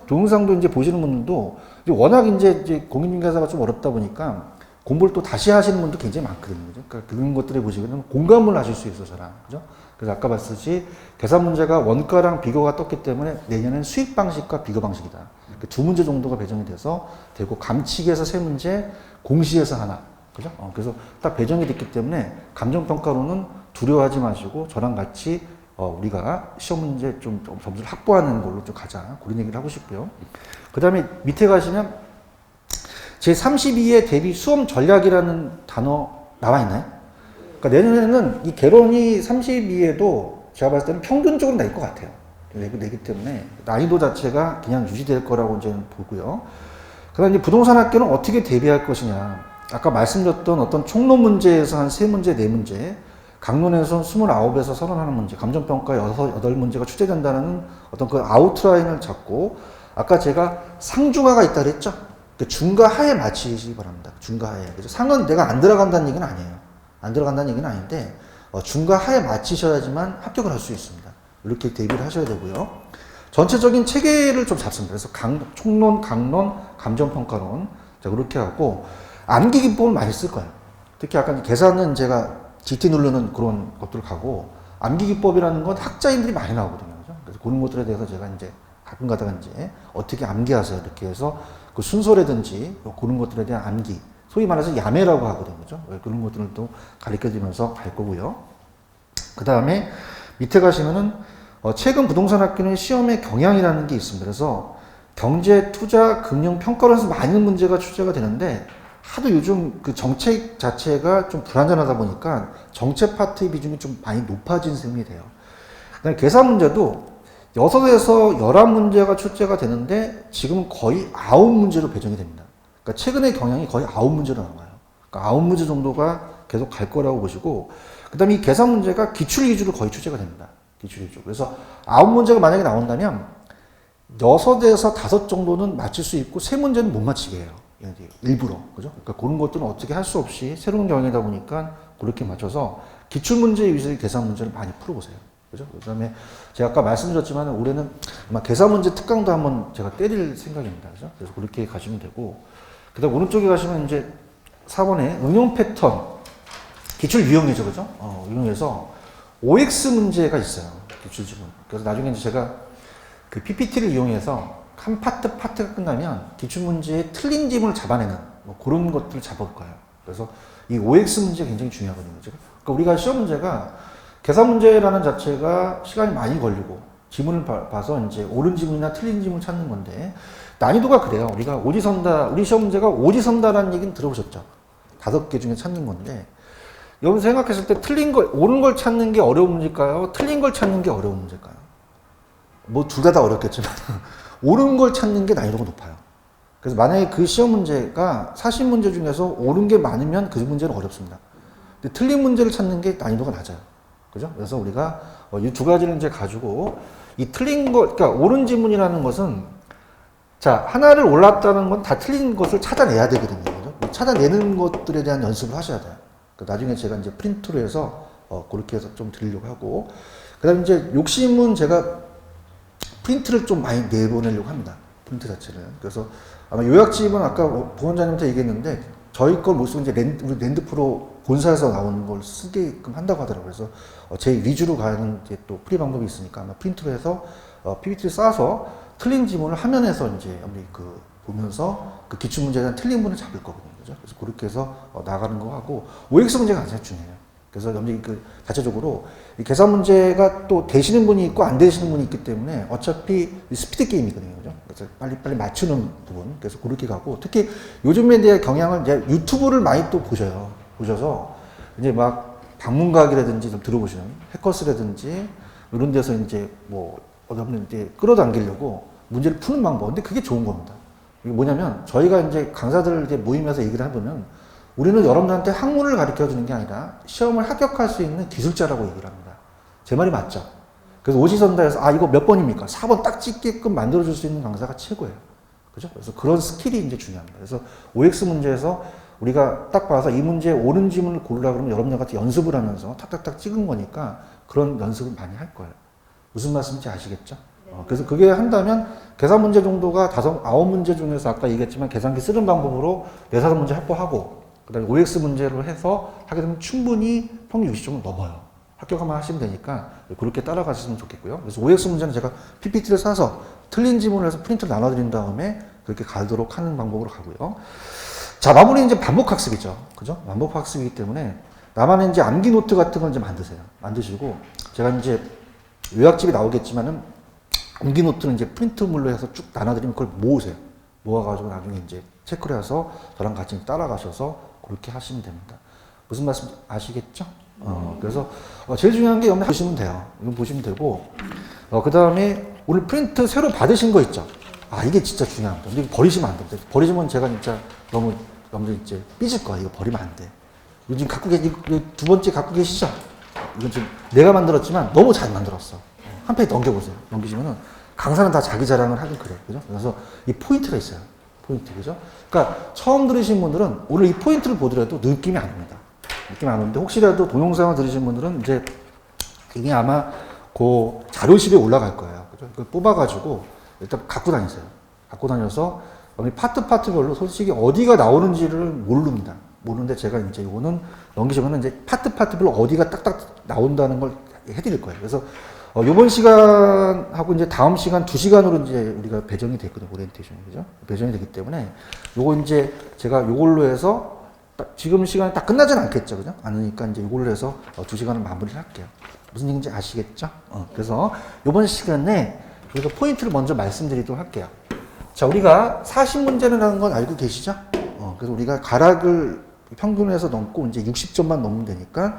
동영상도 이제 보시는 분들도 워낙 이제 공인중개사가 좀 어렵다 보니까 공부를 또 다시 하시는 분도 굉장히 많거든요. 그죠? 그러니까 그런 것들을 보시면 공감을 하실 수 있어서라. 그죠? 그래서 아까 봤듯이 계산 문제가 원가랑 비교가 떴기 때문에 내년엔 수익 방식과 비교 방식이다. 두 문제 정도가 배정이 돼서 되고, 감치기에서 세 문제, 공시에서 하나. 그죠? 그래서 딱 배정이 됐기 때문에 감정평가로는 두려워하지 마시고 저랑 같이 우리가 시험 문제 좀 점수를 확보하는 걸로 좀 가자. 그런 얘기를 하고 싶고요. 그 다음에 밑에 가시면 제32의 대비 수험 전략이라는 단어 나와 있나요? 그러니까 내년에는 이 개론이 32에도 제가 봤을 때는 평균적으로 낼 것 같아요. 내기 때문에 난이도 자체가 그냥 유지될 거라고 이제 보고요. 그 다음에 부동산 학교는 어떻게 대비할 것이냐. 아까 말씀드렸던 어떤 총론 문제에서 한 3문제, 4문제, 강론에서 29에서 31문제, 감정평가 8문제가 출제된다는 어떤 그 아웃라인을 잡고, 아까 제가 상중하가 있다 그랬죠? 중과 하에 맞추시기 바랍니다. 중과 하에. 그래서 상은 내가 안 들어간다는 얘기는 아니에요. 안 들어간다는 얘기는 아닌데, 중과 하에 맞추셔야지만 합격을 할 수 있습니다. 이렇게 대비를 하셔야 되고요. 전체적인 체계를 좀 잡습니다. 그래서 총론, 강론, 감정평가론. 자, 그렇게 하고, 암기 기법을 많이 쓸 거예요. 특히 아까 계산은 제가 GT 누르는 그런 것들을 가고, 암기 기법이라는 건 학자인들이 많이 나오거든요. 그죠? 그래서 그런 것들에 대해서 제가 이제 가끔 가다가 이제 어떻게 암기하세요. 이렇게 해서 그 순서라든지 그런 것들에 대한 암기. 소위 말해서 야매라고 하거든요. 그죠? 그런 것들을 또 가르쳐 주면서 갈 거고요. 그 다음에 밑에 가시면은 최근 부동산 학교는 시험의 경향이라는 게 있습니다. 그래서 경제, 투자, 금융, 평가론에서 많은 문제가 출제가 되는데 하도 요즘 그 정책 자체가 좀 불안전하다 보니까 정책 파트의 비중이 좀 많이 높아진 셈이 돼요. 그다음에 계산 문제도 6에서 11문제가 출제가 되는데 지금은 거의 9문제로 배정이 됩니다. 그러니까 최근의 경향이 거의 9문제로 나와요. 그러니까 9문제 정도가 계속 갈 거라고 보시고, 그 다음에 이 계산 문제가 기출 위주로 거의 출제가 됩니다. 기출 위주. 그래서 9문제가 만약에 나온다면 6에서 5 정도는 맞출 수 있고 3문제는 못 맞히게 해요. 일부러. 그죠? 그러니까 그런 것들은 어떻게 할 수 없이 새로운 경향이다 보니까 그렇게 맞춰서 기출문제 위주의 계산 문제를 많이 풀어보세요. 그죠? 그 다음에 제가 아까 말씀드렸지만 올해는 아마 계산 문제 특강도 한번 제가 때릴 생각입니다. 그죠? 그래서 그렇게 가시면 되고, 그 다음 오른쪽에 가시면 이제 4번에 응용 패턴, 기출 유형이죠. 그죠? 유형에서 OX 문제가 있어요. 기출 지문. 그래서 나중에 이제 제가 그 PPT를 이용해서 한 파트가 끝나면 기출문제의 틀린 지문을 잡아내는 뭐 그런 것들을 잡아볼 거예요. 그래서 이 OX 문제 굉장히 중요하거든요. 그러니까 우리가 시험 문제가 계산 문제라는 자체가 시간이 많이 걸리고 지문을 봐서 이제 옳은 지문이나 틀린 지문을 찾는 건데 난이도가 그래요. 우리가 오지선다, 우리 시험 문제가 오지선다라는 얘기는 들어보셨죠? 5개 중에 찾는 건데 여러분 생각했을 때 옳은 걸 찾는 게 어려운 문제일까요? 틀린 걸 찾는 게 어려운 문제일까요? 뭐 둘 다 어렵겠지만 옳은 걸 찾는 게 난이도가 높아요. 그래서 만약에 그 시험 문제가 40문제 중에서 옳은 게 많으면 그 문제는 어렵습니다. 근데 틀린 문제를 찾는 게 난이도가 낮아요. 그죠? 그래서 우리가 이 두 가지를 이제 가지고 이 틀린 것, 그러니까 옳은 지문이라는 것은 자, 하나를 올랐다는 건 다 틀린 것을 찾아내야 되거든요. 그죠? 찾아내는 것들에 대한 연습을 하셔야 돼요. 그러니까 나중에 제가 이제 프린트로 해서 그렇게 해서 좀 드리려고 하고, 그 다음에 이제 욕심은 제가 프린트를 좀 많이 내보내려고 합니다. 프린트 자체를. 그래서 아마 요약집은 아까 보원장님한테 얘기했는데 저희 걸 못 쓰고 이제 우리 랜드프로 본사에서 나오는 걸 쓰게끔 한다고 하더라고요. 그래서 제 위주로 가는 이제 또 프리 방법이 있으니까 아마 프린트로 해서 PPT를 싸서 틀린 지문을 화면에서 이제 그 보면서 그 기출문제에 대한 틀린 문을 잡을 거거든요. 그죠? 그래서 그렇게 해서 나가는 거 하고 OX 문제가 가장 중요해요. 그래서 여러분들이 그 자체적으로 이 계산 문제가 또 되시는 분이 있고 안 되시는 분이 있기 때문에 어차피 스피드 게임이거든요. 그죠? 그래서 빨리빨리 맞추는 부분. 그래서 그렇게 가고 특히 요즘에 대한 경향을 이제 유튜브를 많이 또 보셔서 이제 막 방문각이라든지 좀 들어보시는 해커스라든지 이런 데서 이제 뭐 어떤 이제 끌어당기려고 문제를 푸는 방법. 근데 그게 좋은 겁니다. 이게 뭐냐면 저희가 이제 강사들 이제 모임에서 얘기를 해보면 우리는 여러분들한테 학문을 가르쳐 주는 게 아니라 시험을 합격할 수 있는 기술자라고 얘기를 합니다. 제 말이 맞죠? 그래서 오지선다에서 이거 몇 번입니까? 4번 딱 찍게끔 만들어줄 수 있는 강사가 최고예요. 그죠? 그래서 그런 스킬이 이제 중요합니다. 그래서 OX 문제에서 우리가 딱 봐서 이 문제에 옳은 지문을 고르라 그러면 여러분들 같이 연습을 하면서 탁탁탁 찍은 거니까 그런 연습을 많이 할 거예요. 무슨 말씀인지 아시겠죠? 그래서 그게 한다면 계산 문제 정도가 9문제 중에서 아까 얘기했지만 계산기 쓰는 방법으로 4-5문제 확보하고 그 다음에 OX 문제로 해서 하게 되면 충분히 평균 60점을 넘어요. 합격만 하시면 되니까 그렇게 따라가시면 좋겠고요. 그래서 OX 문제는 제가 PPT를 사서 틀린 지문을 해서 프린트를 나눠드린 다음에 그렇게 가도록 하는 방법으로 가고요. 자, 마무리 이제 반복학습이죠. 그죠? 반복학습이기 때문에 나만의 이제 암기 노트 같은 걸 이제 만드세요. 만드시고, 제가 이제 요약집이 나오겠지만은 암기 노트는 이제 프린트물로 해서 쭉 나눠드리면 그걸 모으세요. 모아가지고 나중에 이제 체크를 해서 저랑 같이 따라가셔서 그렇게 하시면 됩니다. 무슨 말씀 아시겠죠? 그래서 제일 중요한 게 여러분 보시면 돼요. 이거 보시면 되고, 그 다음에 오늘 프린트 새로 받으신 거 있죠? 아, 이게 진짜 중요합니다. 근데 버리시면 안 됩니다. 버리시면 제가 진짜 너무 여러분들 이제 삐질 거야. 이거 버리면 안 돼. 요즘 갖고 두 번째 갖고 계시죠? 이건 지금 내가 만들었지만 너무 잘 만들었어. 한 페이지 넘겨보세요. 넘기시면은 강사는 다 자기 자랑을 하긴 그래. 그죠? 그래서 이 포인트가 있어요. 포인트. 그죠? 그러니까 처음 들으신 분들은 오늘 이 포인트를 보더라도 느낌이 안 옵니다. 느낌이 안 오는데 혹시라도 동영상을 들으신 분들은 이제 이게 아마 그 자료실에 올라갈 거예요. 그죠? 그걸 뽑아가지고 일단 갖고 다니세요. 갖고 다녀서 파트별로 솔직히 어디가 나오는지를 모릅니다. 모르는데 제가 이제 이거는 넘기시면 이제 파트별로 어디가 딱딱 나온다는 걸 해드릴 거예요. 그래서 요번 시간하고 이제 다음 시간 2시간으로 이제 우리가 배정이 됐거든요. 오리엔테이션이. 그죠? 배정이 되기 때문에 요거 이제 제가 요걸로 해서 지금 시간이 딱 끝나진 않겠죠. 그죠? 않으니까 이제 요걸로 해서 2시간을 마무리를 할게요. 무슨 얘기인지 아시겠죠? 그래서 요번 시간에 우리가 포인트를 먼저 말씀드리도록 할게요. 자, 우리가 40문제라는 건 알고 계시죠? 그래서 우리가 가락을 평균에서 넘고 이제 60점만 넘으면 되니까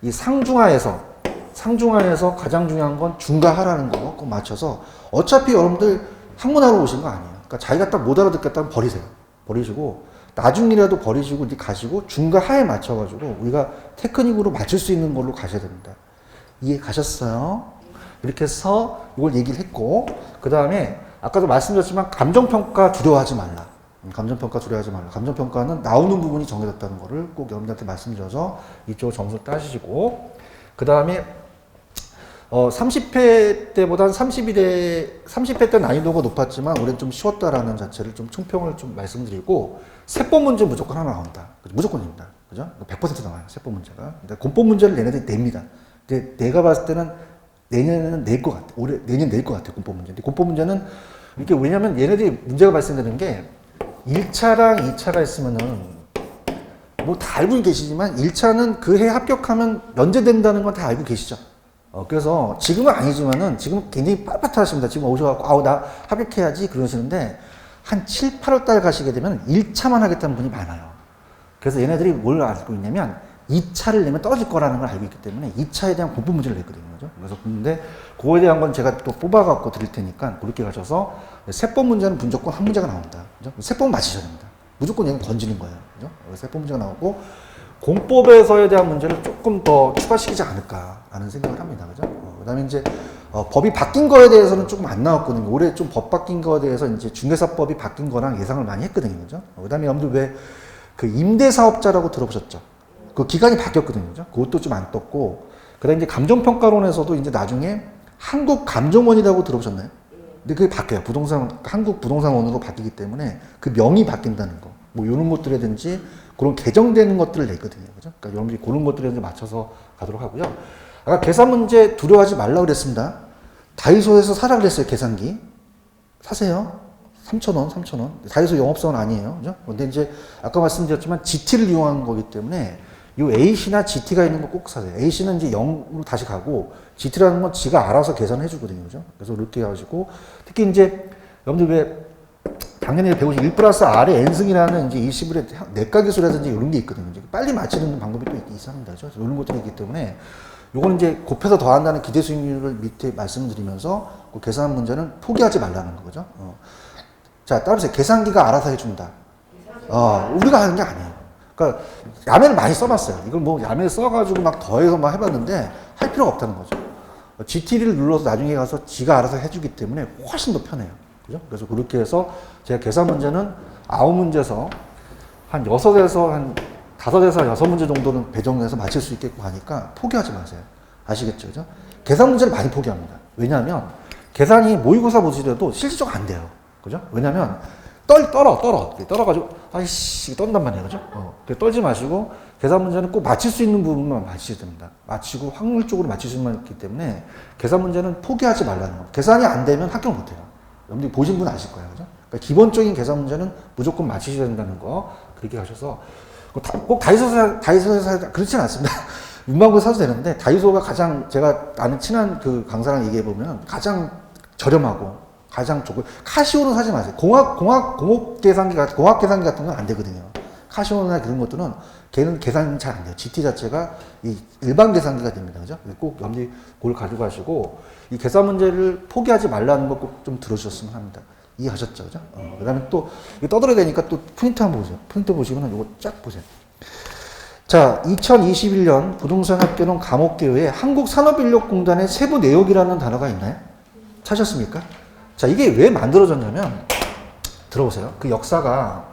이 상중하에서 가장 중요한 건 중과하라는 거 꼭 맞춰서 어차피 여러분들 학문하러 오신 거 아니에요. 그러니까 자기가 딱 못 알아듣겠다면 버리세요. 버리시고 나중이라도 버리시고 이제 가시고 중과하에 맞춰가지고 우리가 테크닉으로 맞출 수 있는 걸로 가셔야 됩니다. 이해 가셨어요? 이렇게 해서 이걸 얘기를 했고, 그 다음에 아까도 말씀드렸지만 감정평가 두려워하지 말라. 감정평가 두려워하지 말라. 감정평가는 나오는 부분이 정해졌다는 거를 꼭 여러분들한테 말씀드려서 이쪽으로 점수를 따시고, 그 다음에 30회 때보다는 30회 때 난이도가 높았지만 올해는 좀 쉬웠다라는 자체를 좀 총평을 좀 말씀드리고, 세법 문제 무조건 하나 나온다. 무조건입니다. 그죠? 100% 나와요. 세법 문제가. 근데 공법 문제를 얘네들이 냅니다. 근데 내가 봤을 때는 내년에는 낼 것 같아. 내년 낼 것 같아. 공법 문제. 근데 공법 문제는 이게 왜냐면 얘네들이 문제가 발생되는 게 1차랑 2차가 있으면은 뭐 다 알고 계시지만 1차는 그 해 합격하면 면제된다는 건 다 알고 계시죠. 그래서 지금은 아니지만은 지금 굉장히 빳빳하십니다. 지금 오셔갖고 아우 나 합격해야지 그러시는데 한 7, 8월 달 가시게 되면 1차만 하겠다는 분이 많아요. 그래서 얘네들이 뭘 알고 있냐면 2차를 내면 떨어질 거라는 걸 알고 있기 때문에 2차에 대한 공부 문제를 냈거든요. 그죠? 그래서 근데 그거에 대한 건 제가 또 뽑아갖고 드릴 테니까 그렇게 가셔서 세법 문제는 무조건 한 문제가 나온다. 그죠? 세법은 맞히셔야 됩니다. 무조건 얘는 건지는 거예요. 그죠? 세법 문제가 나오고 공법에서에 대한 문제를 조금 더 추가시키지 않을까라는 생각을 합니다. 그죠? 그 다음에 이제 법이 바뀐 거에 대해서는 조금 안 나왔거든요. 올해 좀 법 바뀐 거에 대해서 이제 중개사법이 바뀐 거랑 예상을 많이 했거든요. 그죠? 그 다음에 여러분들 왜 그 임대사업자라고 들어보셨죠? 그 기간이 바뀌었거든요. 그죠? 그것도 좀 안 떴고, 그 다음에 이제 감정평가론에서도 이제 나중에 한국감정원이라고 들어보셨나요? 근데 그게 바뀌어요. 한국부동산원으로 바뀌기 때문에 그 명이 바뀐다는 거. 뭐 이런 것들이라든지 그런 개정되는 것들을 냈거든요. 그죠? 그러니까 여러분들이 그런 것들에 맞춰서 가도록 하고요. 아까 계산 문제 두려워하지 말라고 그랬습니다. 다이소에서 사라 그랬어요. 계산기. 사세요. 3,000원. 다이소 영업사원 아니에요. 그죠? 근데 이제 아까 말씀드렸지만 GT를 이용한 거기 때문에 이 AC나 GT가 있는 거 꼭 사세요. AC는 이제 0으로 다시 가고 GT라는 건 지가 알아서 계산해 주거든요. 그죠? 그래서 이렇게 해가지고 특히 이제 여러분들 왜 작년에 배우신 1+R의 N승이라는 이제 20일의 내과 기술이라든지 이런 게 있거든요. 이제 빨리 맞히는 방법이 또 있습니다. 그죠? 이런 것들이 있기 때문에 요거는 이제 곱해서 더한다는 기대 수익률을 밑에 말씀드리면서 그 계산 문제는 포기하지 말라는 거죠. 자, 따라서 계산기가 알아서 해준다. 우리가 하는 게 아니에요. 그러니까 야매를 많이 써봤어요. 이걸 뭐 야매 써가지고 막 더해서 막 해봤는데 할 필요가 없다는 거죠. GT를 눌러서 나중에 가서 지가 알아서 해주기 때문에 훨씬 더 편해요. 그죠? 그래서 그렇게 해서 제가 계산 문제는 9문제에서 한 6에서 한 5에서 6문제 정도는 배정해서 맞힐 수 있겠고 하니까 포기하지 마세요. 아시겠죠? 그죠? 계산 문제를 많이 포기합니다. 왜냐하면 계산이 모의고사 보시더라도 실질적으로 안 돼요. 그죠? 왜냐하면 떨어가지고, 아이씨, 떤단 말이에요. 그죠? 떨지 마시고, 계산 문제는 꼭 맞힐 수 있는 부분만 맞히셔야 됩니다. 맞히고 확률적으로 맞힐 수만 있기 때문에 계산 문제는 포기하지 말라는 겁니다. 계산이 안 되면 합격 못 해요. 여러분들이 보신 분 아실 거예요. 그죠? 그러니까 기본적인 계산 문제는 무조건 맞히셔야 된다는 거, 그렇게 하셔서, 꼭 다이소에서 그렇진 않습니다. 문방구 사도 되는데, 다이소가 가장 제가 아는 친한 그 강사랑 얘기해보면 가장 저렴하고, 가장 좋고, 카시오는 사지 마세요. 공학 계산기 같은 건 안 되거든요. 카시오나 그런 것들은 걔는 계산이 잘 안 돼요. GT 자체가 이 일반 계산기가 됩니다. 그죠? 꼭 염리 그걸 가지고 가시고, 이 계산 문제를 포기하지 말라는 거 꼭 좀 들어주셨으면 합니다. 이해하셨죠? 그죠? 그 다음에 또, 이거 떠들어야 되니까 또 프린트 한번 보세요. 프린트 보시면 이거 쫙 보세요. 자, 2021년 부동산 학교론 과목개요에 한국산업인력공단의 세부 내역이라는 단어가 있나요? 찾으셨습니까? 자, 이게 왜 만들어졌냐면, 들어보세요. 그 역사가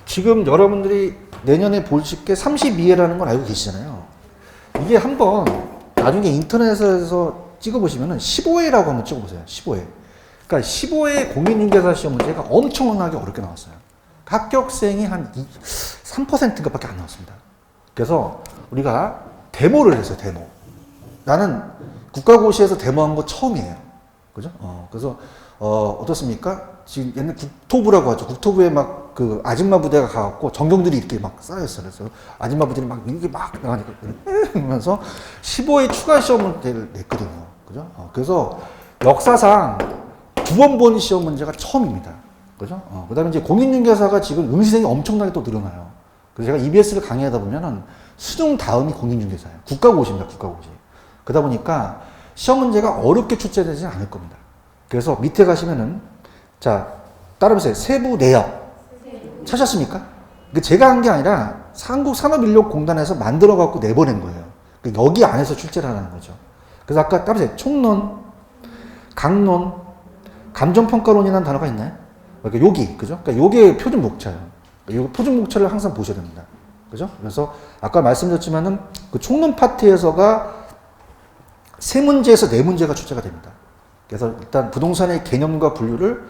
지금 여러분들이 내년에 볼 수 있게 32회라는 걸 알고 계시잖아요. 이게 한번 나중에 인터넷에서 찍어보시면은 15회라고 한번 찍어보세요. 15회. 그러니까 15회 공인중개사 시험 문제가 엄청나게 어렵게 나왔어요. 합격생이 한 3%인가 밖에 안 나왔습니다. 그래서 우리가 데모를 했어요, 데모. 나는 국가고시에서 데모한 거 처음이에요. 그죠? 그래서, 어떻습니까? 지금 옛날 국토부라고 하죠. 국토부에 막 그 아줌마 부대가 가갖고 전경들이 이렇게 막 쌓여있어요. 그래서 아줌마 부대는 막 이렇게 막 나가니까 그러면서 15회 추가 시험 문제를 냈거든요. 그죠? 그래서 역사상 2번 본 시험 문제가 처음입니다. 그죠? 그 다음에 이제 공인중개사가 지금 응시생이 엄청나게 또 늘어나요. 그래서 제가 EBS를 강의하다 보면은 수능 다음이 공인중개사예요. 국가고시입니다, 국가고시. 그러다 보니까 시험 문제가 어렵게 출제되지 않을 겁니다. 그래서 밑에 가시면은, 자, 따라보세요. 세부 내역. 찾으셨습니까? 제가 한 게 아니라 한국산업인력공단에서 만들어갖고 내보낸 거예요. 여기 안에서 출제를 하는 거죠. 그래서 아까 따라보세요. 총론, 강론, 감정평가론이라는 단어가 있나요? 그러니까 여기, 그죠? 그러니까 요게 표준 목차예요. 요 표준 목차를 항상 보셔야 됩니다. 그죠? 그래서 아까 말씀드렸지만은 그 총론 파트에서가 3문제에서 4문제가 출제가 됩니다. 그래서 일단 부동산의 개념과 분류를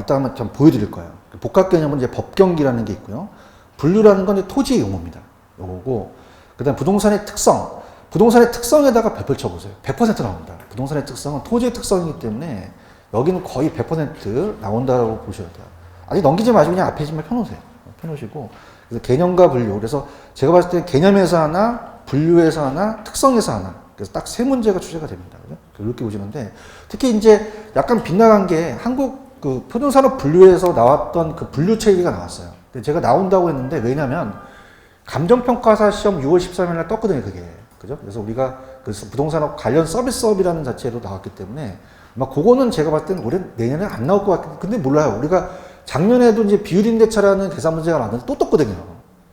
이따 한번 보여드릴 거예요. 복합 개념은 이제 법경기라는 게 있고요. 분류라는 건 이제 토지의 용어입니다. 요거고, 그 다음 부동산의 특성. 부동산의 특성에다가 별표 쳐보세요. 100% 나옵니다. 부동산의 특성은 토지의 특성이기 때문에 여기는 거의 100% 나온다고 보셔야 돼요. 아직 넘기지 마시고 그냥 앞에 지만 펴놓으세요. 펴놓으시고. 그래서 개념과 분류. 그래서 제가 봤을 때 개념에서 하나, 분류에서 하나, 특성에서 하나. 그래서 딱 3문제가 출제가 됩니다. 그죠? 이렇게 보시는데, 특히 이제 약간 빗나간 게 한국 그 표준산업 분류에서 나왔던 그 분류 체계가 나왔어요. 근데 제가 나온다고 했는데, 왜냐면 감정평가사 시험 6월 13일 날 떴거든요, 그게. 그죠? 그래서 우리가 그 부동산업 관련 서비스업이라는 자체로 나왔기 때문에 아마 그거는 제가 봤을 때는 올해 내년에 안 나올 것 같은데, 근데 몰라요. 우리가 작년에도 이제 비율임대차라는 계산 문제가 나왔는데 또 떴거든요.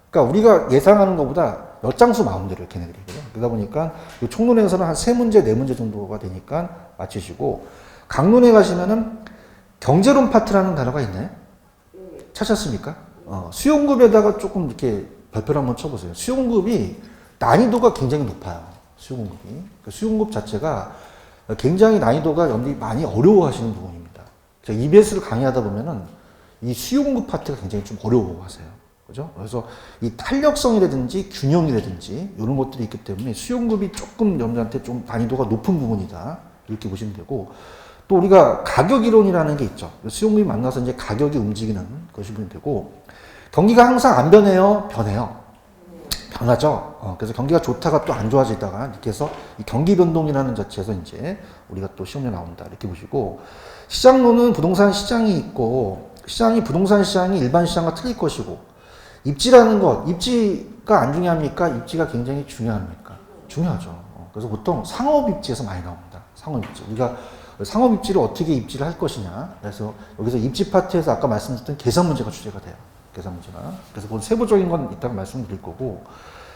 그러니까 우리가 예상하는 것보다 몇 장수 마음대로 걔네들이. 그러다 보니까 이 총론에서는 한 3문제, 4문제 정도가 되니까 맞히시고, 강론에 가시면은 경제론 파트라는 단어가 있나요? 찾았습니까? 수용급에다가 조금 이렇게 별표를 한번 쳐보세요. 수용급이 난이도가 굉장히 높아요. 수용급이. 그러니까 수용급 자체가 굉장히 난이도가 많이 어려워하시는 부분입니다. 제가 EBS를 강의하다 보면은 이 수용급 파트가 굉장히 좀 어려워하세요. 그죠? 그래서 이 탄력성이라든지 균형이라든지 이런 것들이 있기 때문에 수용급이 조금 여러분들한테 좀 난이도가 높은 부분이다. 이렇게 보시면 되고, 또 우리가 가격 이론이라는 게 있죠. 수용급이 만나서 이제 가격이 움직이는 것이 보면 되고, 경기가 항상 안 변해요? 변해요. 변하죠. 그래서 경기가 좋다가 또 안 좋아지다가 이렇게 해서 이 경기 변동이라는 자체에서 이제 우리가 또 시험에 나온다. 이렇게 보시고, 시장론은 부동산 시장이 있고, 부동산 시장이 일반 시장과 틀릴 것이고, 입지라는 것, 입지가 안 중요합니까? 입지가 굉장히 중요합니까? 중요하죠. 그래서 보통 상업 입지에서 많이 나옵니다. 상업 입지. 우리가 상업 입지를 어떻게 입지를 할 것이냐. 그래서 여기서 입지 파트에서 아까 말씀드렸던 계산 문제가 출제가 돼요. 계산 문제가. 그래서 그건 세부적인 건 이따가 말씀드릴 거고,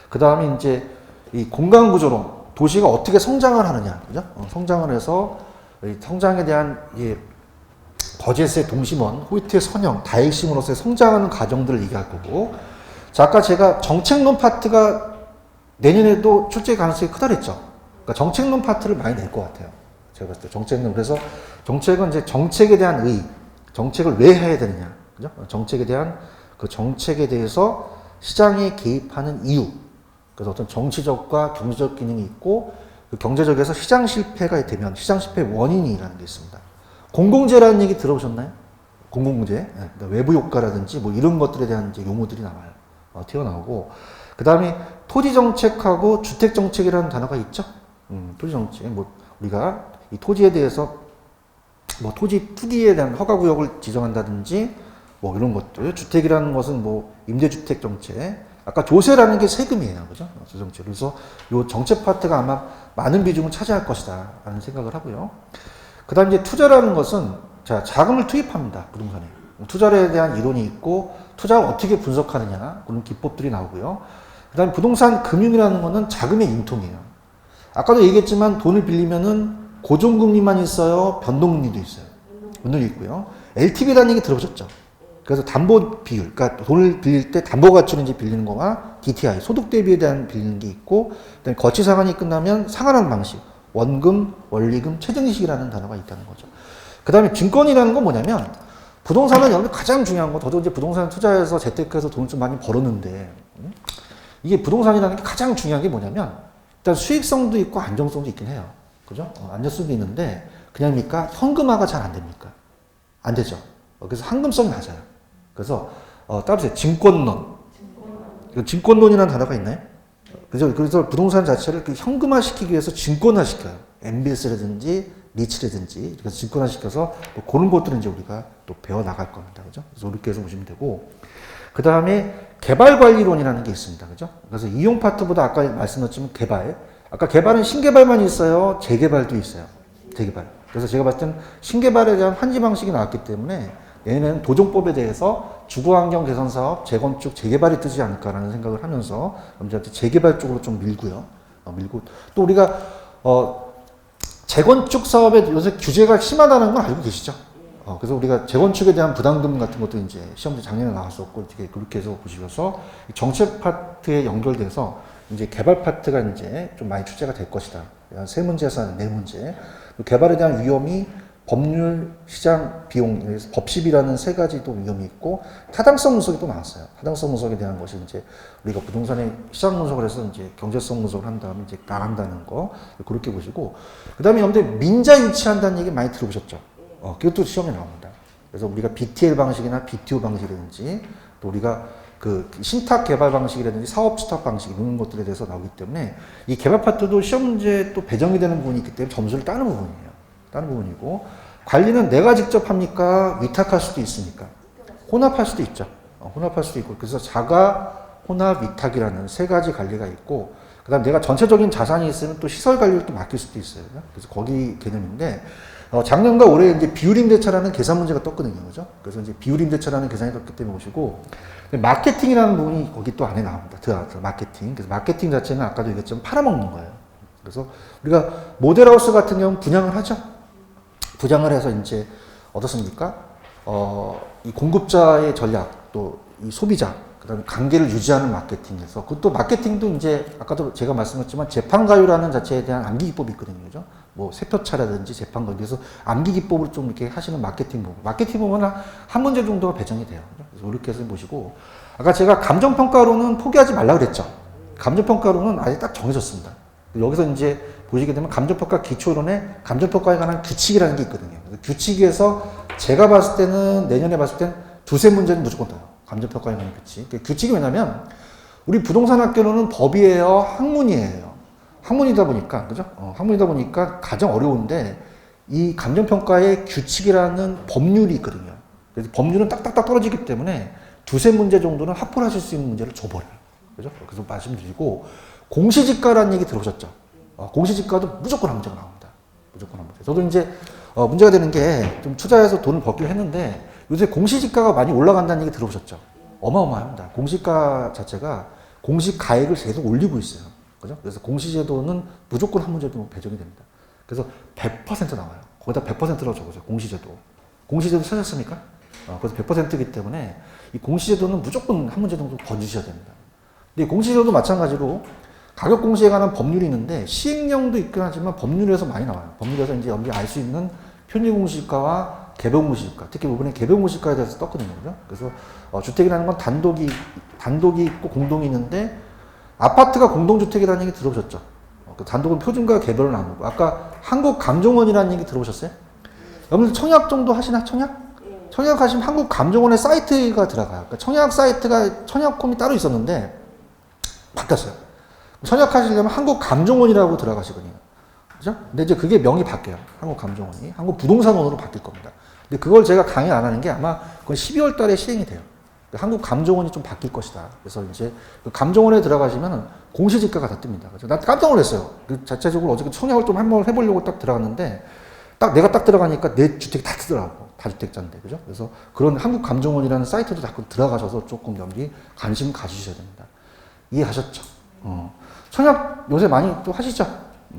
그 다음에 이제 이 공간 구조론, 도시가 어떻게 성장을 하느냐. 그죠? 성장을 해서 성장에 대한 버젯의 동심원, 호이트의 선형, 다핵심으로서의 성장하는 과정들을 얘기할 거고, 자, 아까 제가 정책론 파트가 내년에도 출제 가능성이 크다 그랬죠. 그러니까 정책론 파트를 많이 낼 것 같아요. 제가 봤을 때 정책은 그래서 정책은 이제 정책에 대한 정책을 왜 해야 되느냐, 그죠? 정책에 대한 그 정책에 대해서 시장이 개입하는 이유, 그래서 어떤 정치적과 경제적 기능이 있고 그 경제적에서 시장 실패가 되면 시장 실패 원인이라는 게 있습니다. 공공재라는 얘기 들어보셨나요? 공공재, 그러니까 외부 효과라든지 뭐 이런 것들에 대한 이제 용어들이 나와요. 튀어나오고 그 다음에 토지 정책하고 주택 정책이라는 단어가 있죠. 토지 정책, 뭐 우리가 이 토지에 대해서 뭐 토지 투기에 대한 허가 구역을 지정한다든지 뭐 이런 것들, 주택이라는 것은 뭐 임대주택 정책, 아까 조세라는 게 세금이에요, 그죠? 정책. 그래서 이 정책 파트가 아마 많은 비중을 차지할 것이다라는 생각을 하고요. 그다음 이제 투자라는 것은 자 자금을 투입합니다, 부동산에. 투자에 대한 이론이 있고 투자를 어떻게 분석하느냐 그런 기법들이 나오고요. 그다음 부동산 금융이라는 것은 자금의 융통이에요. 아까도 얘기했지만 돈을 빌리면은 고정금리만 있어요, 변동금리도 있어요. 변동이 있고요. LTV라는 얘기 들어보셨죠? 그래서 담보 비율, 그러니까 돈을 빌릴 때 담보 가치로 이제 빌리는 거와 DTI, 소득 대비에 대한 빌리는 게 있고, 그다음에 거치 상환이 끝나면 상환하는 방식, 원금, 원리금, 최저인식이라는 단어가 있다는 거죠. 그다음에 증권이라는 건 뭐냐면 부동산은 여러분 가장 중요한 거, 저도 이제 부동산 투자해서 재테크해서 돈을 좀 많이 벌었는데 이게 부동산이라는 게 가장 중요한 게 뭐냐면 일단 수익성도 있고 안정성도 있긴 해요. 그죠? 안정성도 있는데 그냥입니까? 현금화가 잘 안 됩니까? 안 되죠. 그래서 황금성이 낮아요. 그래서 따르세요. 증권론. 증권론이라는 단어가 있나요? 그죠? 그래서 부동산 자체를 현금화 시키기 위해서 증권화 시켜요. MBS라든지 리츠라든지 그래서 증권화 시켜서 뭐 그런 것들은 이제 우리가 또 배워 나갈 겁니다. 그죠? 그래서 이렇게 해서 보시면 되고 그 다음에 개발관리론이라는 게 있습니다. 그죠? 그래서 이용 파트보다 아까 말씀드렸지만 개발. 아까 개발은 신개발만 있어요. 재개발도 있어요. 재개발. 그래서 제가 봤을 땐 신개발에 대한 환지 방식이 나왔기 때문에 얘는 도정법에 대해서 주거환경 개선 사업, 재건축, 재개발이 뜨지 않을까라는 생각을 하면서 남자한테 재개발 쪽으로 좀 밀고요. 밀고 또 우리가 재건축 사업에 요새 규제가 심하다는 건 알고 계시죠? 그래서 우리가 재건축에 대한 부담금 같은 것도 이제 시험지 작년에 나왔었고 그렇게 해서 보시면서 정책 파트에 연결돼서 이제 개발 파트가 이제 좀 많이 출제가 될 것이다. 세 문제에서 네 문제. 개발에 대한 위험이 법률, 시장, 비용, 법십이라는 세 가지 또 위험이 있고 타당성 분석이 또 나왔어요. 타당성 분석에 대한 것이 이제 우리가 부동산의 시장 분석을 해서 이제 경제성 분석을 한 다음에 이제 나간다는 거 그렇게 보시고 그 다음에 여러분들 민자 유치한다는 얘기 많이 들어보셨죠? 그것도 시험에 나옵니다. 그래서 우리가 BTL 방식이나 BTO 방식이라든지 또 우리가 그 신탁 개발 방식이라든지 사업 주탁 방식 이런 것들에 대해서 나오기 때문에 이 개발 파트도 시험 문제에 또 배정이 되는 부분이 있기 때문에 점수를 따는 부분이에요. 따는 부분이고 관리는 내가 직접 합니까? 위탁할 수도 있습니까? 혼합할 수도 있죠. 혼합할 수도 있고 그래서 자가, 혼합, 위탁이라는 세 가지 관리가 있고 그 다음에 내가 전체적인 자산이 있으면 또 시설 관리를 또 맡길 수도 있어요. 그래서 거기 개념인데 작년과 올해 이제 비율임대차라는 계산 문제가 떴거든요. 그죠? 그래서 이제 비율임대차라는 계산이 떴기 때문에 보시고 마케팅이라는 부분이 거기 또 안에 나옵니다. 들어가서 마케팅. 그래서 마케팅 자체는 아까도 얘기했지만 팔아먹는 거예요. 그래서 우리가 모델하우스 같은 경우는 분양을 하죠. 분양을 해서 이제 어떻습니까? 이 공급자의 전략, 또 이 소비자, 그 다음에 관계를 유지하는 마케팅에서 그것도 마케팅도 이제 아까도 제가 말씀했지만 재판가율하는 자체에 대한 암기 기법이 있거든요. 그죠? 뭐 세표차라든지 재판가율. 그래서 암기 기법으로 좀 이렇게 하시는 마케팅 부분. 마케팅 부분은 한 문제 정도가 배정이 돼요. 그래서 이렇게 해서 보시고 아까 제가 감정평가로는 포기하지 말라 그랬죠. 감정평가로는 아예 딱 정해졌습니다. 여기서 이제 보시게 되면 감정평가 기초론에 감정평가에 관한 규칙이라는 게 있거든요. 규칙에서 제가 봤을 때는 내년에 봤을 땐 두세 문제는 무조건 나요. 감정평가에 관한 규칙. 규칙이 왜냐면 우리 부동산 학교로는 법이에요, 학문이에요. 학문이다 보니까, 그죠? 학문이다 보니까 가장 어려운데 이 감정평가의 규칙이라는 법률이 있거든요. 그래서 법률은 딱딱딱 떨어지기 때문에 두세 문제 정도는 확보를 하실 수 있는 문제를 줘버려요. 그죠? 그래서 말씀드리고 공시지가라는 얘기 들어보셨죠? 공시지가도 무조건 한 문제가 나옵니다. 무조건 한 문제. 저도 이제 문제가 되는 게 좀 투자해서 돈을 벌기로 했는데 요새 공시지가가 많이 올라간다는 얘기 들어보셨죠? 어마어마합니다. 공시가 자체가 공시가액을 계속 올리고 있어요. 그죠? 그래서 공시제도는 무조건 한 문제도 배정이 됩니다. 그래서 100% 나와요. 거기다 100%라고 적어줘요. 공시제도. 공시제도 찾았습니까? 그래서 100%이기 때문에 이 공시제도는 무조건 한 문제 정도 건주셔야 됩니다. 근데 공시제도도 마찬가지로 가격 공시에 관한 법률이 있는데 시행령도 있긴 하지만 법률에서 많이 나와요. 법률에서 이제 여러분들이 알 수 있는 편의공시지가와 개별공시지가, 특히 이번에 개별공시지가에 대해서 떴거든요. 그죠? 그래서 주택이라는 건 단독이 있고 공동이 있는데 아파트가 공동주택이라는 얘기 들어보셨죠? 단독은 표준과 개별을 나누고 아까 한국감정원이라는 얘기 들어보셨어요? 여러분들 청약 정도 하시나? 청약? 청약 하시면 한국감정원의 사이트가 들어가요. 그러니까 청약 사이트가 청약홈이 따로 있었는데 바뀌었어요. 청약하시려면 한국감정원이라고 들어가시거든요. 그죠? 근데 이제 그게 명이 바뀌어요. 한국감정원이. 한국부동산원으로 바뀔 겁니다. 근데 그걸 제가 강의 안 하는 게 아마 그건 12월 달에 시행이 돼요. 한국감정원이 좀 바뀔 것이다. 그래서 이제 그 감정원에 들어가시면 공시지가가 다 뜹니다. 그래서 나 깜짝 놀랐어요. 그 자체적으로 어저께 청약을 좀 한번 해보려고 딱 들어갔는데 내가 딱 들어가니까 내 주택이 다 뜨더라고. 다주택자인데. 그죠? 그래서 그런 한국감정원이라는 사이트도 자꾸 들어가셔서 조금 여기 관심 가지셔야 됩니다. 이해하셨죠? 청약 요새 많이 또 하시죠?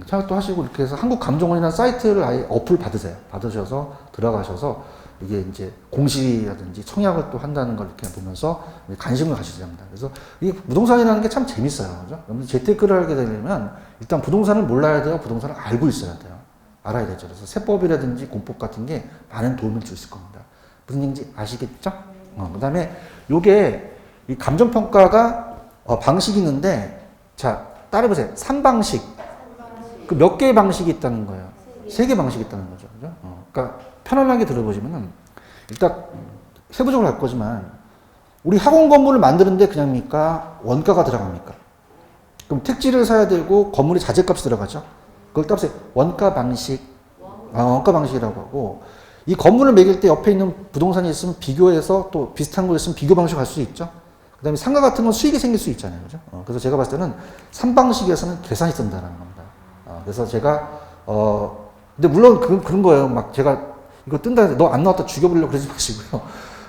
청약도 하시고 이렇게 해서 한국감정원이라는 사이트를 아예 어플 받으세요. 받으셔서 들어가셔서 이게 이제 공시라든지 청약을 또 한다는 걸 이렇게 보면서 관심을 가지셔야 합니다. 그래서 이 부동산이라는 게 참 재밌어요. 그죠? 여러분 재테크를 하게 되려면 일단 부동산을 몰라야 돼요. 부동산을 알고 있어야 돼요. 알아야 되죠. 그래서 세법이라든지 공법 같은 게 많은 도움을 줄 수 있을 겁니다. 무슨 얘기인지 아시겠죠? 그 다음에 요게 이 감정평가가 방식이 있는데 자, 따라해보세요. 3방식. 그 몇 개의 방식이 있다는 거예요. 3개 방식이 있다는 거죠. 그죠? 그러니까 편안하게 들어보시면은 일단 세부적으로 할 거지만 우리 학원 건물을 만드는데 그냥입니까? 원가가 들어갑니까? 그럼 택지를 사야 되고 건물이 자재값이 들어가죠. 그걸 따보세요. 원가 방식. 원가 방식이라고 하고 이 건물을 매길 때 옆에 있는 부동산이 있으면 비교해서 또 비슷한 거 있으면 비교 방식 할 수 있죠. 그 다음에 상가 같은 건 수익이 생길 수 있잖아요. 그죠? 그래서 제가 봤을 때는 3방식에서는 계산이 든다는 겁니다. 그래서 제가, 근데 물론 그런 거예요. 막 제가 이거 뜬다, 너 안 나왔다 죽여버리려고 그러지 마시고요.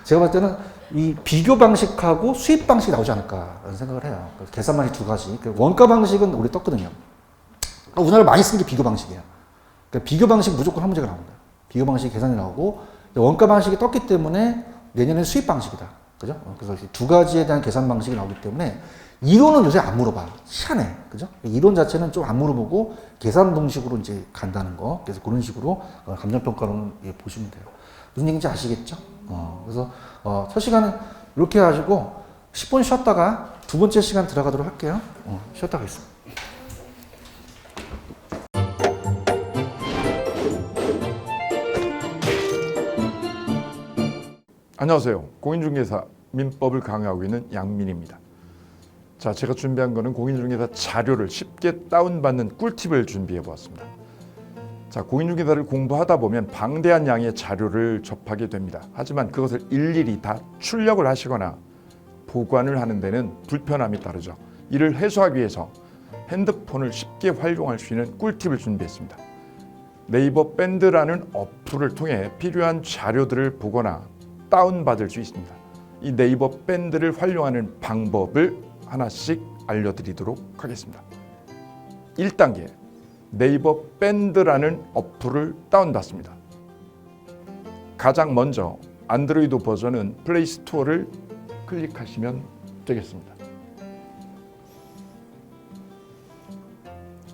제가 봤을 때는 이 비교 방식하고 수입 방식이 나오지 않을까라는 생각을 해요. 그래서 계산 방식 2가지. 원가 방식은 우리 떴거든요. 우리나라 많이 쓰는 게 비교 방식이에요. 그러니까 비교 방식 무조건 한 문제가 나옵니다. 비교 방식 계산이 나오고 원가 방식이 떴기 때문에 내년에 수입 방식이다. 그죠? 그래서 2가지에 대한 계산 방식이 나오기 때문에 이론은 요새 안 물어봐. 희한해. 그죠? 이론 자체는 좀 안 물어보고 계산 방식으로 이제 간다는 거. 그래서 그런 식으로 감정평가로는 보시면 돼요. 무슨 얘기인지 아시겠죠? 그래서 첫 시간은 이렇게 해가지고 10분 쉬었다가 2번째 시간 들어가도록 할게요. 쉬었다가 있습니다. 안녕하세요. 공인중개사 민법을 강의하고 있는 양민입니다. 자, 제가 준비한 거는 공인중개사 자료를 쉽게 다운받는 꿀팁을 준비해 보았습니다. 자, 공인중개사를 공부하다 보면 방대한 양의 자료를 접하게 됩니다. 하지만 그것을 일일이 다 출력을 하시거나 보관을 하는 데는 불편함이 따르죠. 이를 해소하기 위해서 핸드폰을 쉽게 활용할 수 있는 꿀팁을 준비했습니다. 네이버 밴드라는 어플을 통해 필요한 자료들을 보거나 다운받을 수 있습니다. 이 네이버 밴드를 활용하는 방법을 하나씩 알려드리도록 하겠습니다. 1단계, 네이버 밴드라는 어플을 다운받습니다. 가장 먼저 안드로이드 버전은 플레이 스토어를 클릭하시면 되겠습니다.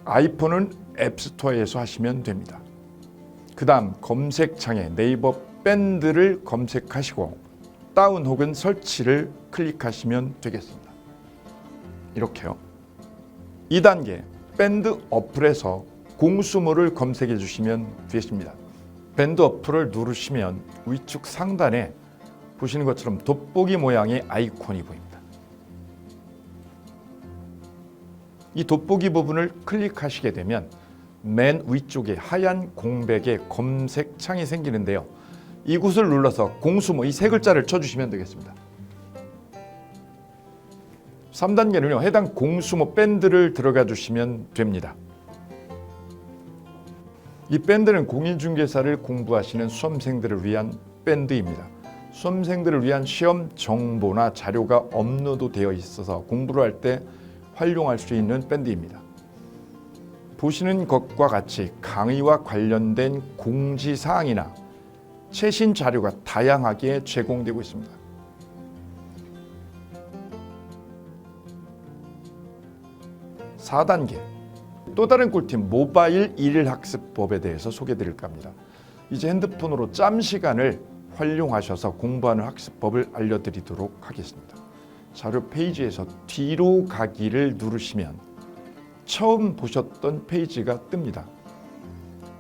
아이폰은 앱스토어에서 하시면 됩니다. 그 다음 검색창에 네이버 밴드를 검색하시고 다운 혹은 설치를 클릭하시면 되겠습니다. 이렇게요. 2단계, 밴드 어플에서 공수모를 검색해 주시면 되십니다. 밴드 어플을 누르시면 위쪽 상단에 보시는 것처럼 돋보기 모양의 아이콘이 보입니다. 이 돋보기 부분을 클릭하시게 되면 맨 위쪽에 하얀 공백의 검색창이 생기는데요. 이곳을 눌러서 공수모 이 3글자를 쳐주시면 되겠습니다. 3단계는요. 해당 공수모 밴드를 들어가 주시면 됩니다. 이 밴드는 공인중개사를 공부하시는 수험생들을 위한 밴드입니다. 수험생들을 위한 시험 정보나 자료가 업로드되어 있어서 공부를 할 때 활용할 수 있는 밴드입니다. 보시는 것과 같이 강의와 관련된 공지사항이나 최신 자료가 다양하게 제공되고 있습니다. 4단계. 또 다른 꿀팁 모바일 일일 학습법에 대해서 소개드릴까 합니다. 이제 핸드폰으로 짬 시간을 활용하셔서 공부하는 학습법을 알려드리도록 하겠습니다. 자료 페이지에서 뒤로 가기를 누르시면 처음 보셨던 페이지가 뜹니다.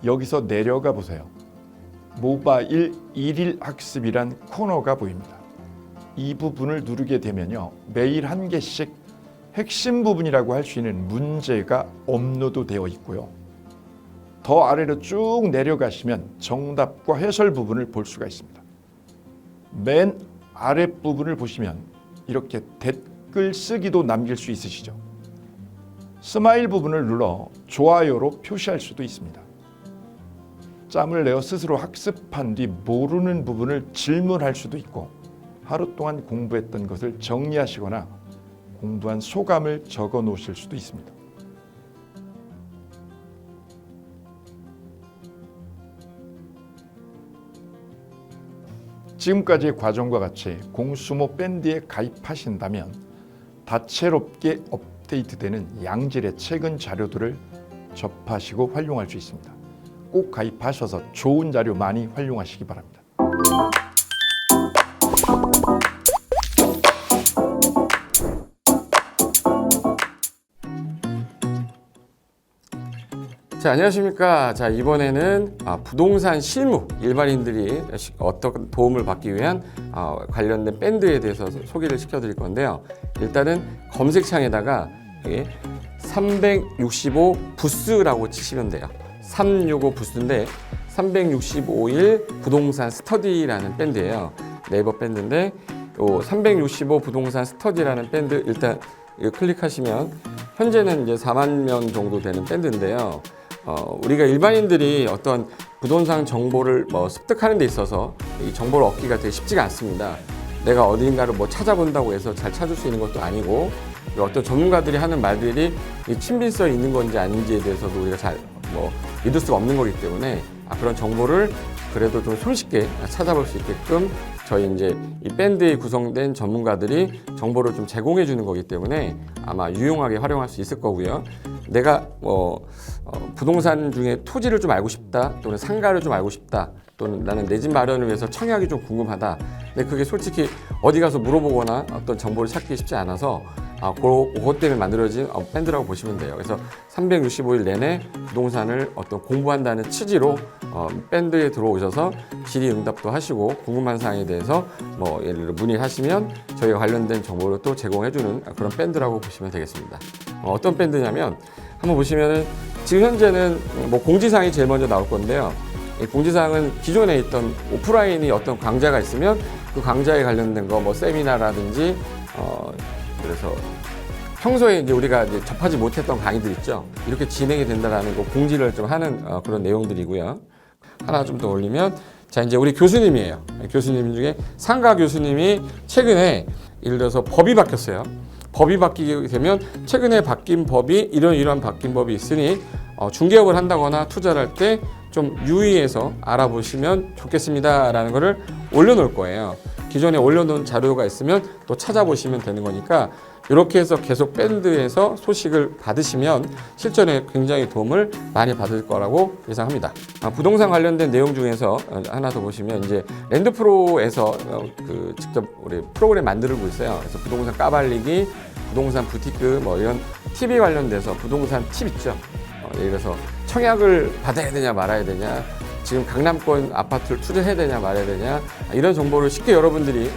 여기서 내려가 보세요. 모바일 일일 학습이란 코너가 보입니다. 이 부분을 누르게 되면요, 매일 한 개씩 핵심 부분이라고 할 수 있는 문제가 업로드되어 있고요. 더 아래로 쭉 내려가시면 정답과 해설 부분을 볼 수가 있습니다. 맨 아랫부분을 보시면 이렇게 댓글 쓰기도 남길 수 있으시죠. 스마일 부분을 눌러 좋아요로 표시할 수도 있습니다. 짬을 내어 스스로 학습한 뒤 모르는 부분을 질문할 수도 있고, 하루 동안 공부했던 것을 정리하시거나 공부한 소감을 적어 놓으실 수도 있습니다. 지금까지의 과정과 같이 공수모 밴드에 가입하신다면 다채롭게 업데이트되는 양질의 최근 자료들을 접하시고 활용할 수 있습니다. 꼭 가입하셔서 좋은 자료 많이 활용하시기 바랍니다. 자, 안녕하십니까. 자, 이번에는 부동산 실무, 일반인들이 어떤 도움을 받기 위한 관련된 밴드에 대해서 소개를 시켜드릴 건데요. 일단은 검색창에다가 365 부스라고 치시면 돼요. 365 부스인데 365일 부동산 스터디라는 밴드예요. 네이버 밴드인데 365 부동산 스터디라는 밴드 일단 클릭하시면 현재는 이제 4만 명 정도 되는 밴드인데요. 우리가 일반인들이 어떤 부동산 정보를 습득하는 데 있어서 이 정보를 얻기가 되게 쉽지가 않습니다. 내가 어딘가를 찾아본다고 해서 잘 찾을 수 있는 것도 아니고, 어떤 전문가들이 하는 말들이 이 친밀성이 있는 건지 아닌지에 대해서도 우리가 잘 믿을 수가 없는 거기 때문에 그런 정보를 그래도 좀 손쉽게 찾아볼 수 있게끔 저희 이제 이 밴드에 구성된 전문가들이 정보를 좀 제공해 주는 거기 때문에 아마 유용하게 활용할 수 있을 거고요. 내가 부동산 중에 토지를 좀 알고 싶다, 또는 상가를 좀 알고 싶다, 또는 나는 내 집 마련을 위해서 청약이 좀 궁금하다. 근데 그게 솔직히 어디 가서 물어보거나 어떤 정보를 찾기 쉽지 않아서 그것 때문에 만들어진 밴드라고 보시면 돼요. 그래서 365일 내내 부동산을 어떤 공부한다는 취지로 밴드에 들어오셔서 질의응답도 하시고 궁금한 사항에 대해서 예를 들어 문의하시면 저희가 관련된 정보를 또 제공해주는 그런 밴드라고 보시면 되겠습니다. 어떤 밴드냐면 한번 보시면은 지금 현재는 공지사항이 제일 먼저 나올 건데요. 이 공지사항은 기존에 있던 오프라인이 어떤 강좌가 있으면 그 강좌에 관련된 거 세미나라든지 그래서 평소에 이제 우리가 이제 접하지 못했던 강의들 있죠. 이렇게 진행이 된다라는 거 공지를 좀 하는 그런 내용들이고요. 하나 좀 더 올리면 자, 이제 우리 교수님이에요. 교수님 중에 상가 교수님이 최근에 예를 들어서 법이 바뀌었어요. 법이 바뀌게 되면 최근에 바뀐 법이 이러한 바뀐 법이 있으니 중개업을 한다거나 투자를 할 때 좀 유의해서 알아보시면 좋겠습니다라는 거를 올려놓을 거예요. 기존에 올려놓은 자료가 있으면 또 찾아보시면 되는 거니까 이렇게 해서 계속 밴드에서 소식을 받으시면 실전에 굉장히 도움을 많이 받을 거라고 예상합니다. 부동산 관련된 내용 중에서 하나 더 보시면 이제 랜드프로에서 직접 우리 프로그램 만들고 있어요. 그래서 부동산 까발리기, 부동산 부티크 이런 팁이 관련돼서 부동산 팁 있죠. 예를 들어서 청약을 받아야 되냐 말아야 되냐, 지금 강남권 아파트를 투자해야 되냐 말아야 되냐, 이런 정보를 쉽게 여러분들이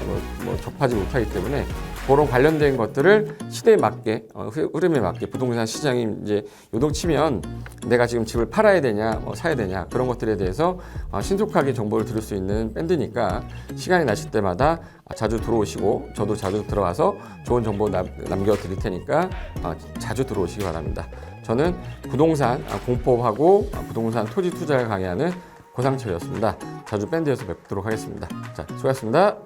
접하지 못하기 때문에 그런 관련된 것들을 시대에 맞게 흐름에 맞게 부동산 시장이 이제 요동치면 내가 지금 집을 팔아야 되냐 사야 되냐 그런 것들에 대해서 신속하게 정보를 들을 수 있는 밴드니까 시간이 나실 때마다 자주 들어오시고 저도 자주 들어와서 좋은 정보 남겨드릴 테니까 자주 들어오시기 바랍니다. 저는 부동산 공법하고 부동산 토지 투자를 강의하는 고상철이었습니다. 자주 밴드에서 뵙도록 하겠습니다. 자, 수고하셨습니다.